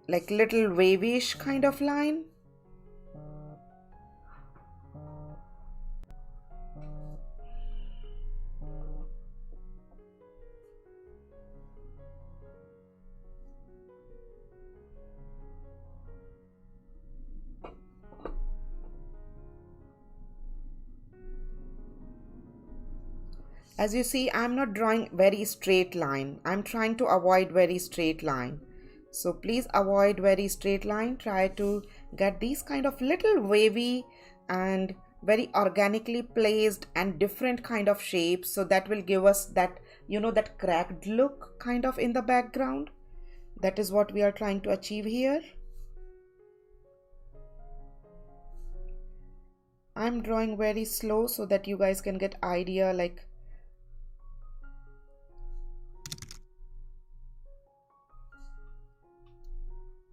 like little wavyish kind of line. As you see, I'm not drawing very straight line. I'm trying to avoid very straight line. So please avoid very straight line. Try to get these kind of little wavy and very organically placed and different kind of shapes. So that will give us that, that cracked look kind of in the background. That is what we are trying to achieve here. I'm drawing very slow so that you guys can get idea, like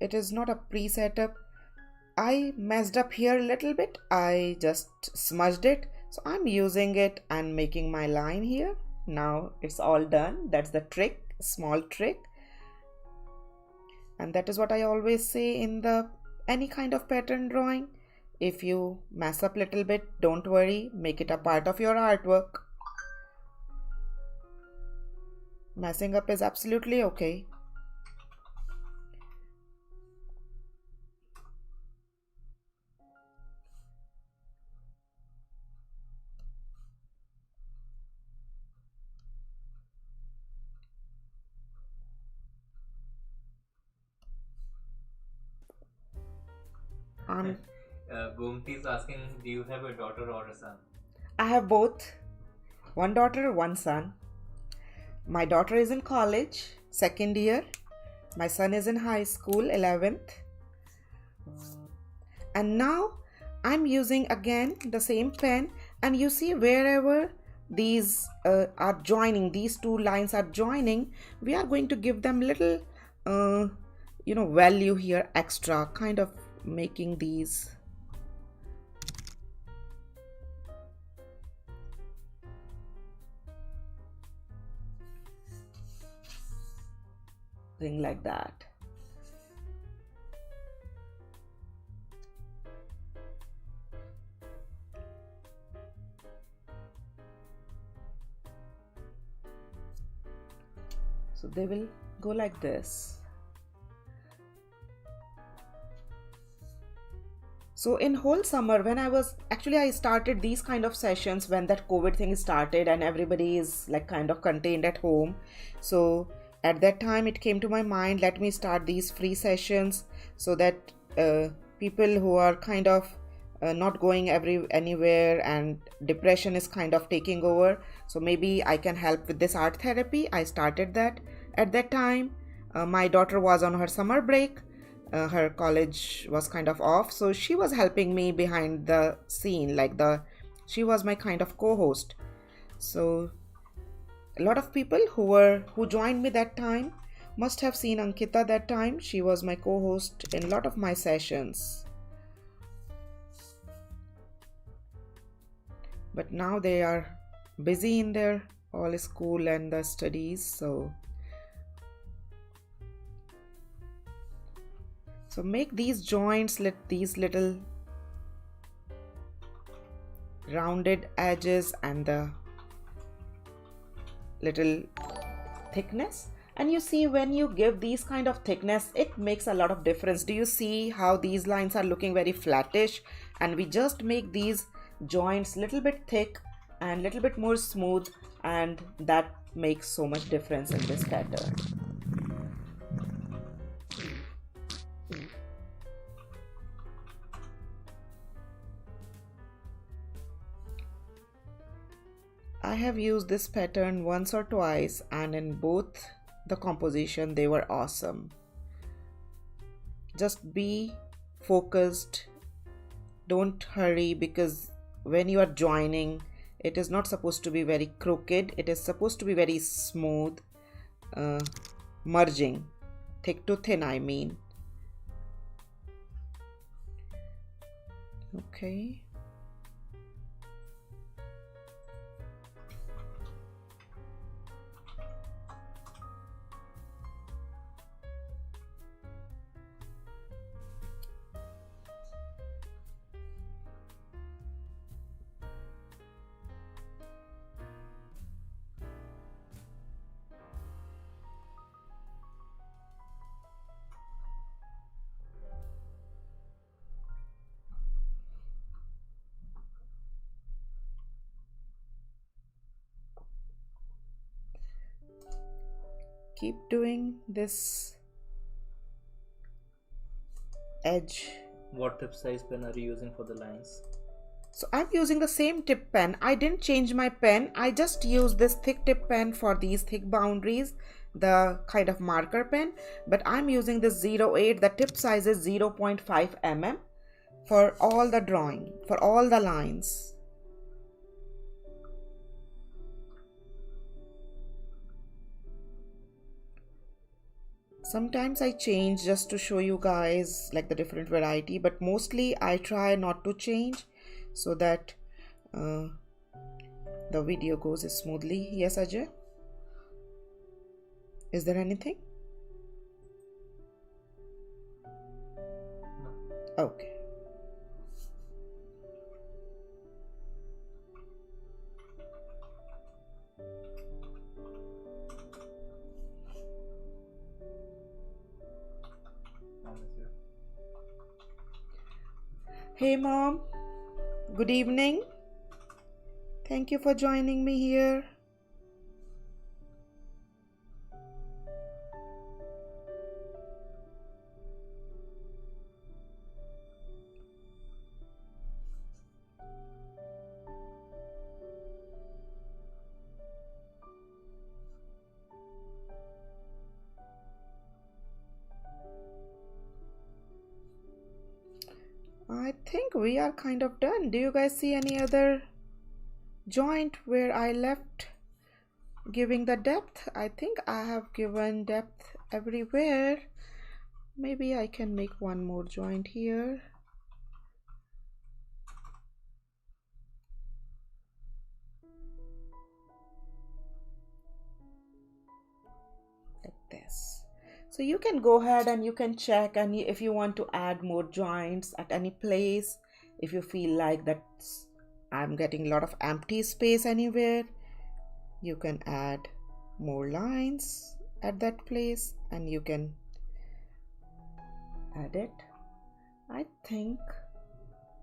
it is not a pre-setup. I messed up here a little bit. I just smudged it. So I'm using it and making my line here. Now it's all done. That's the trick, small trick. And that is what I always say in the any kind of pattern drawing. If you mess up a little bit, don't worry. Make it a part of your artwork. Messing up is absolutely okay. Gomti is asking, do you have a daughter or a son? I have both. One daughter, one son. My daughter is in college, second year. My son is in high school, 11th. And now I'm using again the same pen, and you see wherever these are joining, these two lines are joining, we are going to give them little value here, extra, kind of making these thing like that. So they will go like this. So in whole summer, when I started these kind of sessions when that COVID thing started and everybody is like kind of contained at home. So at that time it came to my mind, let me start these free sessions so that people who are kind of not going anywhere and depression is kind of taking over, so maybe I can help with this art therapy. I started that at that time. My daughter was on her summer break. Her college was kind of off, so she was helping me behind the scene, she was my kind of co-host. So a lot of people who joined me that time must have seen Ankita that time. She was my co-host in a lot of my sessions, but now they are busy in their all school and the studies. So make these joints, let these little rounded edges and the little thickness. And you see, when you give these kind of thickness, it makes a lot of difference. Do you see how these lines are looking very flattish? And we just make these joints little bit thick and little bit more smooth, and that makes so much difference in this pattern. I have used this pattern once or twice, and in both the composition they were awesome. Just be focused, don't hurry, because when you are joining, it is not supposed to be very crooked, it is supposed to be very smooth, merging, thick to thin, I mean. Okay. Keep doing this edge. What tip size pen are you using for the lines? So I'm using the same tip pen. I didn't change my pen. I just used this thick tip pen for these thick boundaries, the kind of marker pen. But I'm using this 08. The tip size is 0.5 mm for all the drawing, for all the lines. Sometimes I change just to show you guys like the different variety, but mostly I try not to change so that the video goes smoothly. Yes, Ajay? Is there anything? Okay. Hey mom, good evening. Thank you for joining me here. I think we are kind of done. Do you guys see any other joint where I left giving the depth? I think I have given depth everywhere. Maybe I can make one more joint here. Like this. So you can go ahead and you can check, and if you want to add more joints at any place, if you feel like that I'm getting a lot of empty space anywhere, you can add more lines at that place and you can add it. I think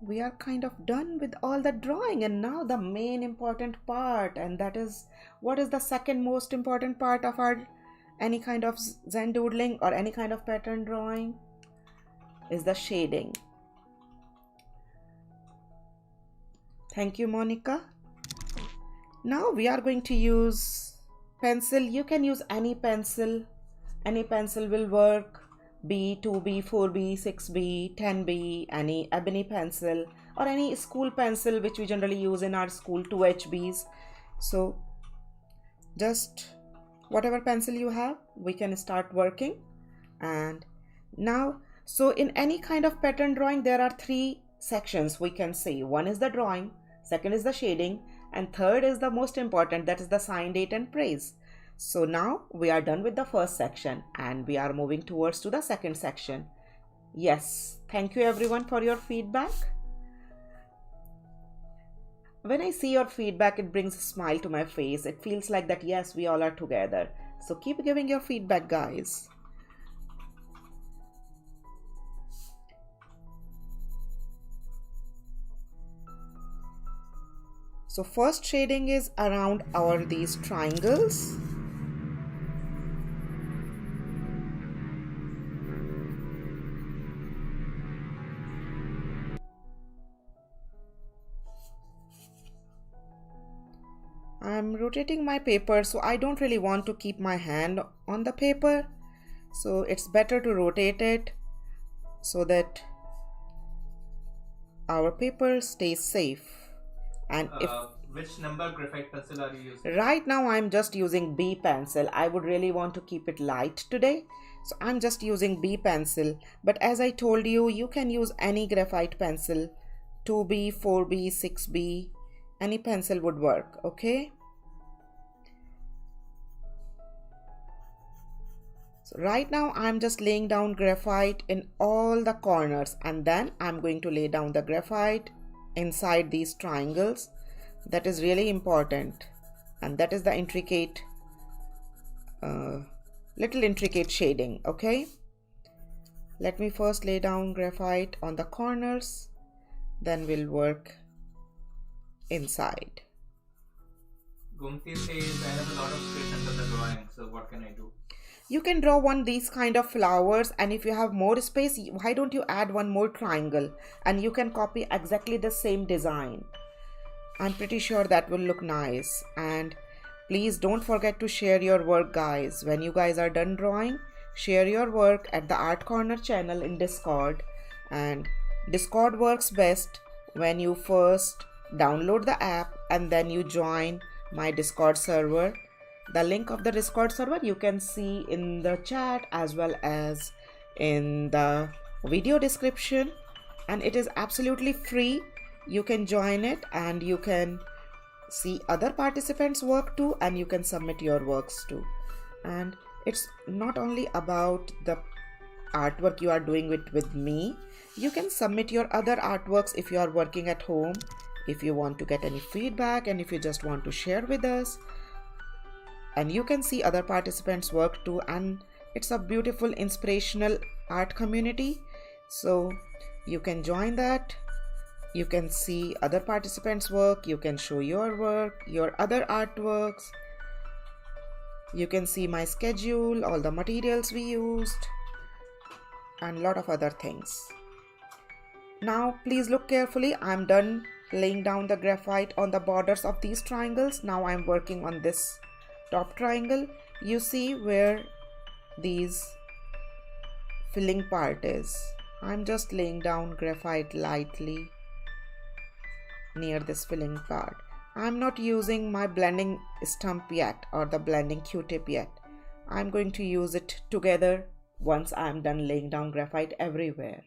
we are kind of done with all the drawing, and now the main important part, and that is, what is the second most important part of our any kind of Zen doodling or any kind of pattern drawing, is the shading. Thank you, Monica. Now we are going to use pencil. You can use any pencil will work. B, 2B, 4B, 6B, 10B, any ebony pencil or any school pencil which we generally use in our school, 2HBs. So just whatever pencil you have, we can start working. And now, so in any kind of pattern drawing, there are three sections we can say. One is the drawing, second is the shading, and third is the most important, that is the sign, date and praise. So now we are done with the first section and we are moving towards to the second section. Yes, thank you everyone for your feedback. When I see your feedback, it brings a smile to my face. It feels like that, yes, we all are together. So keep giving your feedback, guys. So first shading is around these triangles. I'm rotating my paper, so I don't really want to keep my hand on the paper. So it's better to rotate it so that our paper stays safe. And which number graphite pencil are you using? Right now I'm just using B pencil. I would really want to keep it light today, so I'm just using B pencil. But as I told you, you can use any graphite pencil, 2B, 4B, 6B, any pencil would work, okay? So right now I'm just laying down graphite in all the corners, and then I'm going to lay down the graphite inside these triangles. That is really important, and that is the intricate little intricate shading. Okay, let me first lay down graphite on the corners, then we'll work inside. Gumti says I have a lot of space under the drawing, so what can I do? You can draw these kind of flowers, and if you have more space, why don't you add one more triangle and you can copy exactly the same design. I'm pretty sure that will look nice. And please don't forget to share your work, guys. When you guys are done drawing, share your work at the Art Corner channel in Discord. And Discord works best when you first download the app and then you join my Discord server. The link of the Discord server you can see in the chat as well as in the video description, and it is absolutely free. You can join it and you can see other participants' work too, and you can submit your works too. And it's not only about the artwork you are doing with me. You can submit your other artworks if you are working at home, if you want to get any feedback, and if you just want to share with us. And you can see other participants' work too, and it's a beautiful inspirational art community. So you can join that. You can see other participants' work, you can show your work, your other artworks. You can see my schedule, all the materials we used, and a lot of other things. Now please look carefully. I'm done laying down the graphite on the borders of these triangles. Now I'm working on this top triangle. You see where these filling part is. I'm just laying down graphite lightly near this filling part. I'm not using my blending stump yet or the blending Q-tip yet. I'm going to use it together once I'm done laying down graphite everywhere.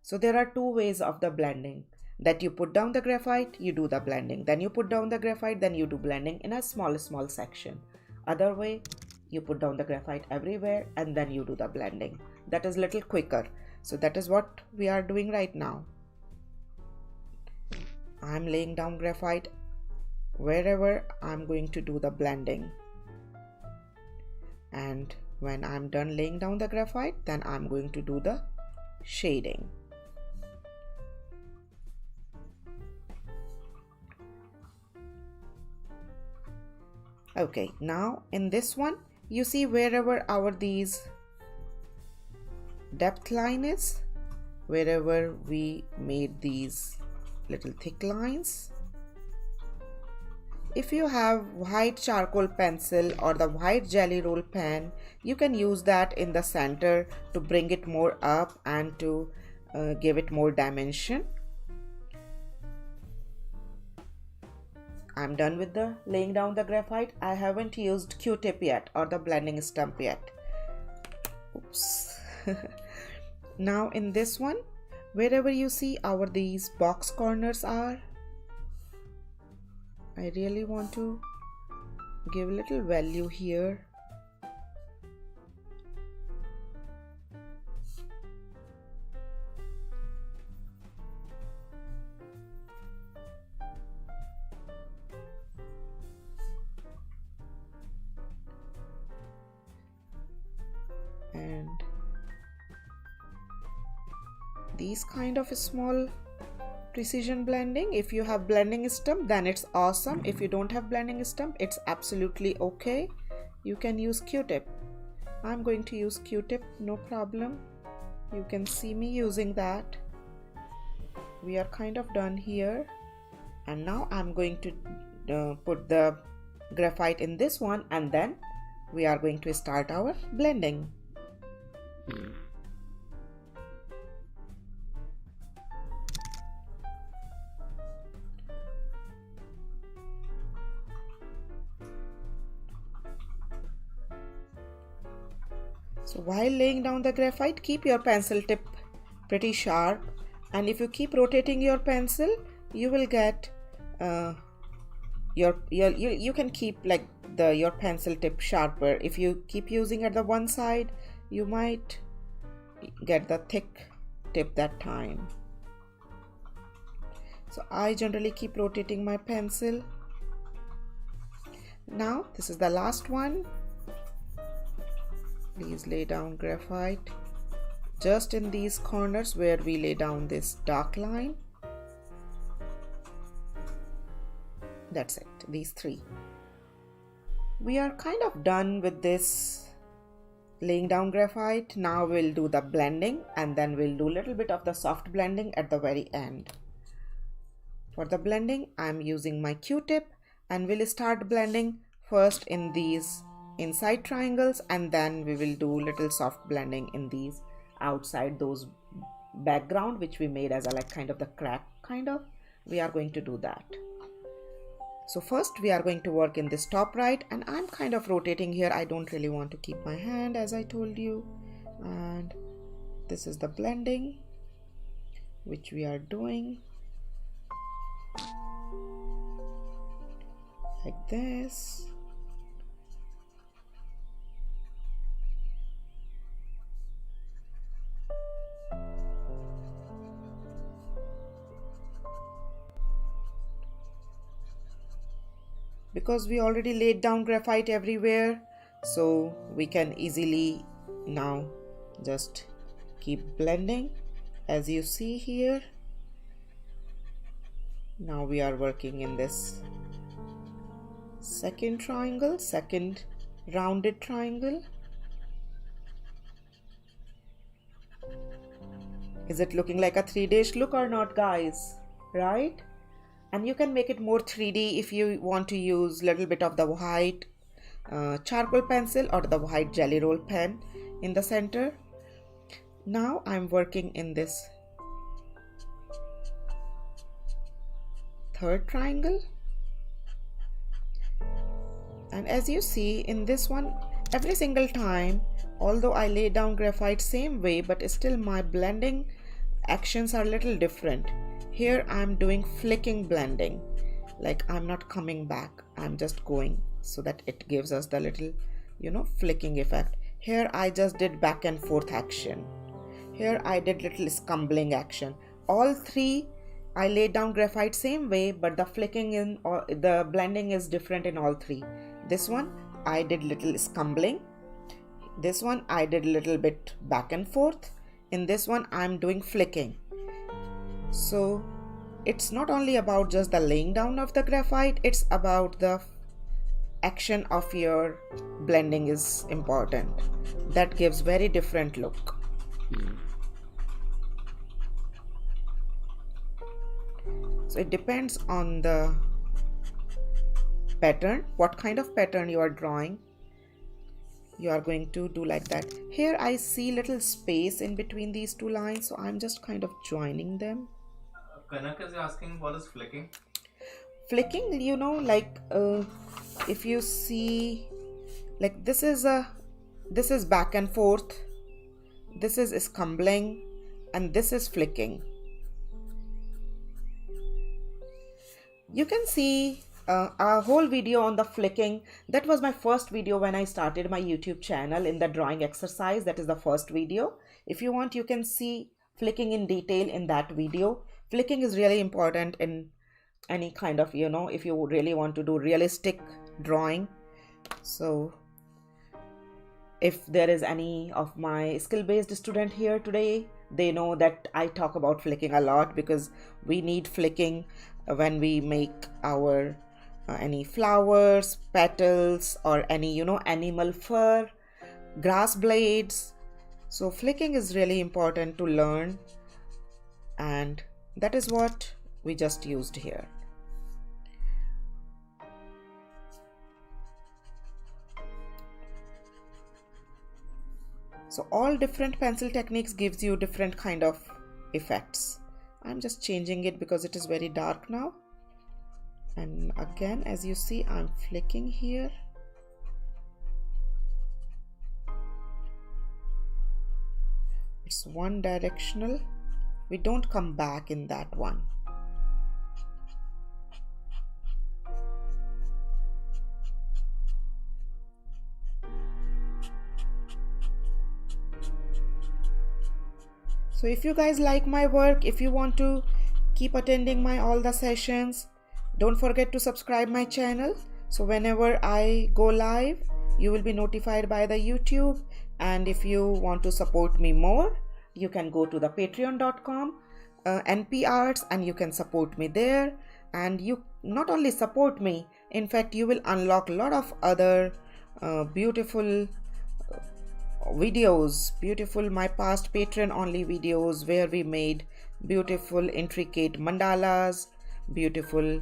So there are two ways of the blending. That you put down the graphite, you do the blending. Then you put down the graphite, then you do blending in a small section. Other way, you put down the graphite everywhere and then you do the blending. That is little quicker. So that is what we are doing right now. I'm laying down graphite wherever I'm going to do the blending. and when I'm done laying down the graphite, then I'm going to do the shading. Okay, now in this one, you see wherever our these depth line is, wherever we made these little thick lines. If you have white charcoal pencil or the white jelly roll pen, you can use that in the center to bring it more up and to give it more dimension. I'm done with the laying down the graphite. I haven't used Q-tip yet or the blending stump yet. Oops. Now in this one, wherever you see our these box corners are, I really want to give a little value here. And these kind of small precision blending, if you have blending stump, then it's awesome. If you don't have blending stump, it's absolutely okay. You can use Q-tip. I'm going to use Q-tip, no problem. You can see me using that. We are kind of done here, and now I'm going to put the graphite in this one, and then we are going to start our blending. So while laying down the graphite, keep your pencil tip pretty sharp, and if you keep rotating your pencil, you will get you can keep like your pencil tip sharper. If you keep using at the one side, you might get the thick tip that time. So I generally keep rotating my pencil. Now this is the last one. Please lay down graphite just in these corners where we lay down this dark line. That's it, these three. We are kind of done with this laying down graphite. Now we'll do the blending, and then we'll do a little bit of the soft blending at the very end. For the blending, I'm using my Q-tip, and we'll start blending first in these inside triangles, and then we will do little soft blending in these outside, those background which we made as a like kind of the crack kind of. We are going to do that. So first we are going to work in this top right, and I'm kind of rotating here. I don't really want to keep my hand, as I told you. And this is the blending which we are doing like this. Because we already laid down graphite everywhere, so we can easily now just keep blending as you see here. Now we are working in this second triangle, second rounded triangle. Is it looking like a 3D look or not, guys? Right? And you can make it more 3D if you want to use a little bit of the white charcoal pencil or the white jelly roll pen in the center. Now I'm working in this third triangle, and as you see in this one, every single time, although I lay down graphite same way, but still my blending actions are a little different. Here I'm doing flicking blending, like I'm not coming back, I'm just going, so that it gives us the little, flicking effect. Here I just did back and forth action. Here I did little scumbling action. All three I laid down graphite same way, but the flicking in or the blending is different in all three. This one I did little scumbling. This one I did a little bit back and forth. In this one I'm doing flicking. So it's not only about just the laying down of the graphite, it's about the action of your blending is important. That gives very different look. So it depends on the pattern, what kind of pattern you are drawing. You are going to do like that. Here I see little space in between these two lines, so I'm just kind of joining them. Kanak is asking what is flicking? Flicking, you know, like if you see, like this is back and forth, this is scumbling, and this is flicking. You can see a whole video on the flicking. That was my first video when I started my YouTube channel in the drawing exercise. That is the first video. If you want, you can see flicking in detail in that video. Flicking is really important in any kind of, you know, if you really want to do realistic drawing. So if there is any of my skill-based student here today, they know that I talk about flicking a lot because we need flicking when we make our any flowers, petals, or any, you know, animal fur, grass blades. So flicking is really important to learn, and that is what we just used here. So all different pencil techniques gives you different kind of effects. I'm just changing it because it is very dark now. And again, as you see, I'm flicking here. It's one directional. We don't come back in that one. So if you guys like my work, if you want to keep attending my all the sessions, don't forget to subscribe my channel. So whenever I go live, you will be notified by the YouTube. And if you want to support me more, you can go to the patreon.com NP Arts, and you can support me there. And you not only support me, in fact, you will unlock a lot of other beautiful videos, beautiful my past Patreon only videos where we made beautiful intricate mandalas, beautiful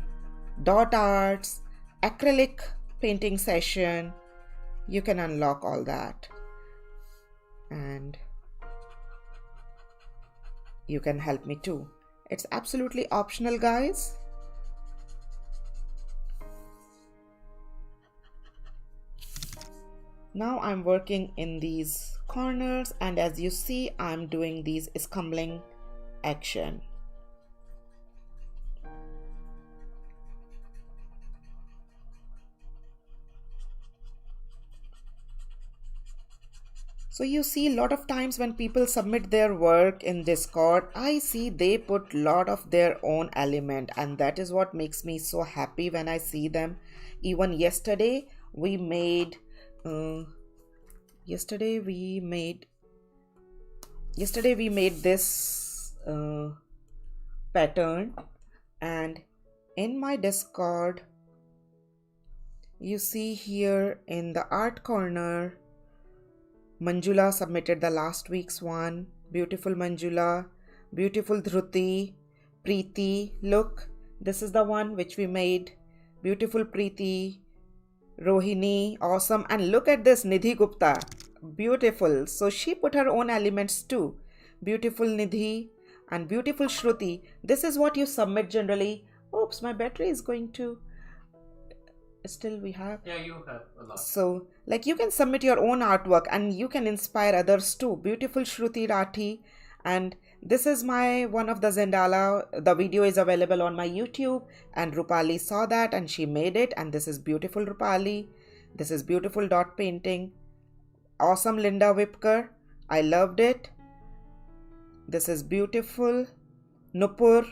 dot arts, acrylic painting session. You can unlock all that, and you can help me too. It's absolutely optional, guys. Now I'm working in these corners, and as you see, I'm doing these scumbling action. So you see, a lot of times when people submit their work in Discord, I see they put a lot of their own element, and that is what makes me so happy when I see them. Even yesterday we made this pattern, and in my Discord you see here in the art corner, Manjula submitted the last week's one. Beautiful Manjula, beautiful Dhruti, Preeti. Look, this is the one which we made. Beautiful Preeti, Rohini, awesome. And look at this, Nidhi Gupta, beautiful. So she put her own elements too. Beautiful Nidhi and beautiful Shruti. This is what you submit generally. Oops, my battery is going to... Still we have... Yeah, you have a lot. So like you can submit your own artwork and you can inspire others too. Beautiful Shruti Rathi. And this is my one of the Zendala. The video is available on my YouTube, and Rupali saw that and she made it. And this is beautiful Rupali. This is beautiful dot painting. Awesome Linda Whipker. I loved it. This is beautiful Nupur.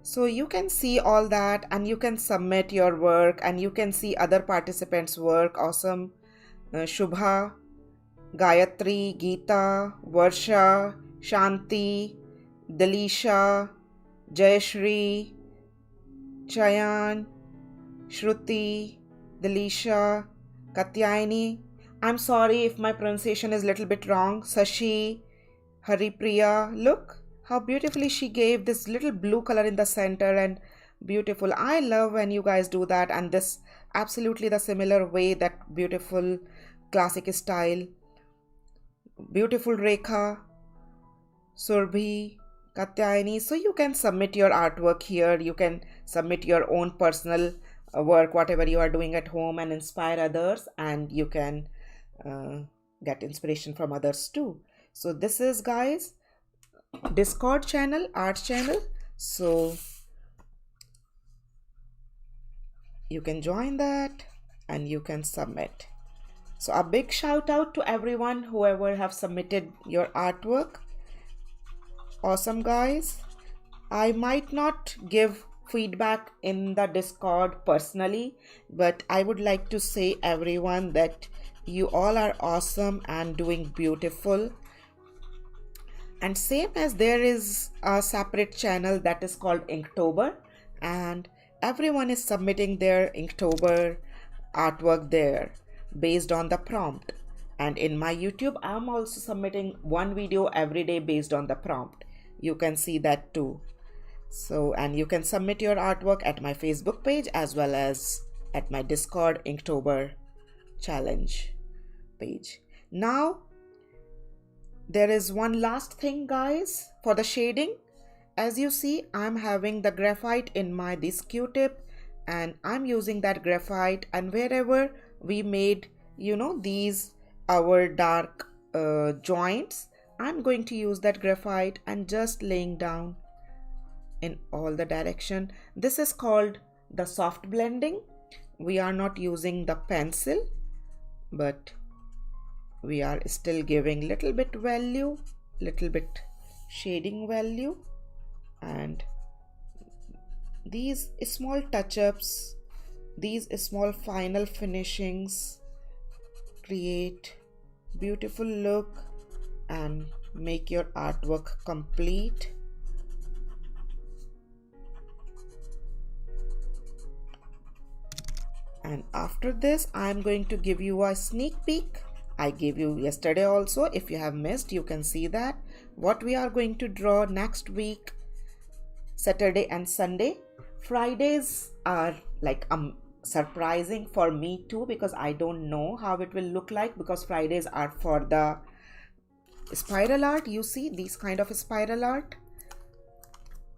So you can see all that, and you can submit your work, and you can see other participants' work. Awesome Shubha. Gayatri, Geeta, Varsha, Shanti, Delisha, Jayashri, Chayan, Shruti, Delisha, Katyayani. I'm sorry if my pronunciation is a little bit wrong. Sashi, Haripriya. Look how beautifully she gave this little blue color in the center and beautiful. I love when you guys do that, and this absolutely the similar way, that beautiful classic style. Beautiful Rekha, Surbhi, Katyayani. So you can submit your artwork here. You can submit your own personal work, whatever you are doing at home, and inspire others. And you can uh, get inspiration from others too. So this is, guys, Discord channel, art channel. So you can join that and you can submit. So a big shout out to everyone, whoever have submitted your artwork. Awesome, guys. I might not give feedback in the Discord personally, but I would like to say everyone that you all are awesome and doing beautiful. And same as there is a separate channel that is called Inktober, and everyone is submitting their Inktober artwork there based on the prompt. And in my YouTube, I'm also submitting one video every day based on the prompt. You can see that too. So, and you can submit your artwork at my Facebook page as well as at my Discord Inktober challenge page. Now, there is one last thing, guys, for the shading. As you see, I'm having the graphite in my this Q-tip, and I'm using that graphite, and wherever we made, these our dark joints, I'm going to use that graphite and just laying down in all the direction. This is called the soft blending. We are not using the pencil, but we are still giving little bit value, little bit shading value, and these small touch-ups, these small final finishings create beautiful look and make your artwork complete. And after this, I'm going to give you a sneak peek. I gave you yesterday also. If you have missed, you can see that what we are going to draw next week, Saturday and Sunday. Fridays are like surprising for me too, because I don't know how it will look like, because Fridays are for the spiral art. You see these kind of spiral art,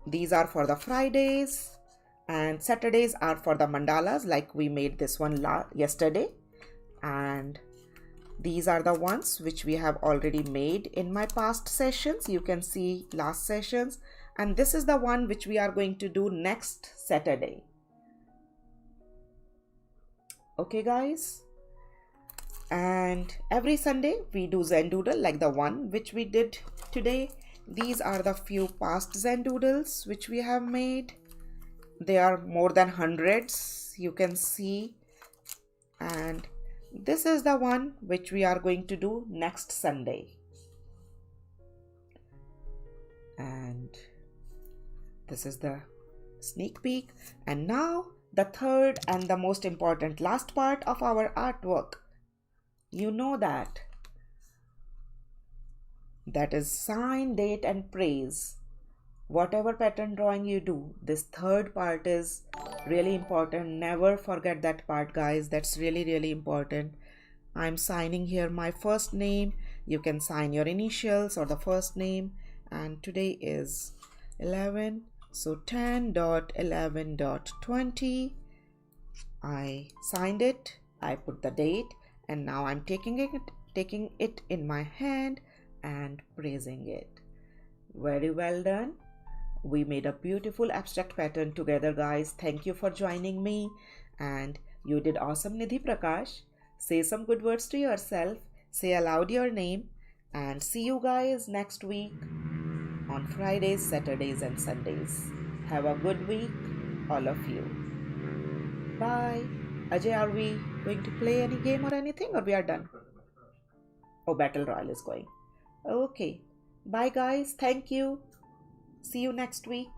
these are for the Fridays, and Saturdays are for the mandalas, like we made this one yesterday. And these are the ones which we have already made in my past sessions. You can see last sessions, and this is the one which we are going to do next Saturday. Okay, guys. And every Sunday we do Zen Doodle, like the one which we did today. These are the few past Zen Doodles which we have made. They are more than hundreds, you can see. And this is the one which we are going to do next Sunday. And this is the sneak peek. And now the third and the most important last part of our artwork. You know that is sign, date and praise. Whatever pattern drawing you do, this third part is really important. Never forget that part, guys. That's really, really important. I'm signing here my first name. You can sign your initials or the first name. And today is 11. So 10.11.20. I signed it. I put the date. And now I'm taking it in my hand and praising it. Very well done. We made a beautiful abstract pattern together, guys. Thank you for joining me, and you did awesome, Nidhi, Prakash. Say some good words to yourself, say aloud your name, and see you guys next week on Fridays, Saturdays and Sundays. Have a good week, all of you. Bye. Ajay, are we going to play any game or anything, or we are done? Oh, Battle Royale is going. Okay. Bye, guys. Thank you. See you next week.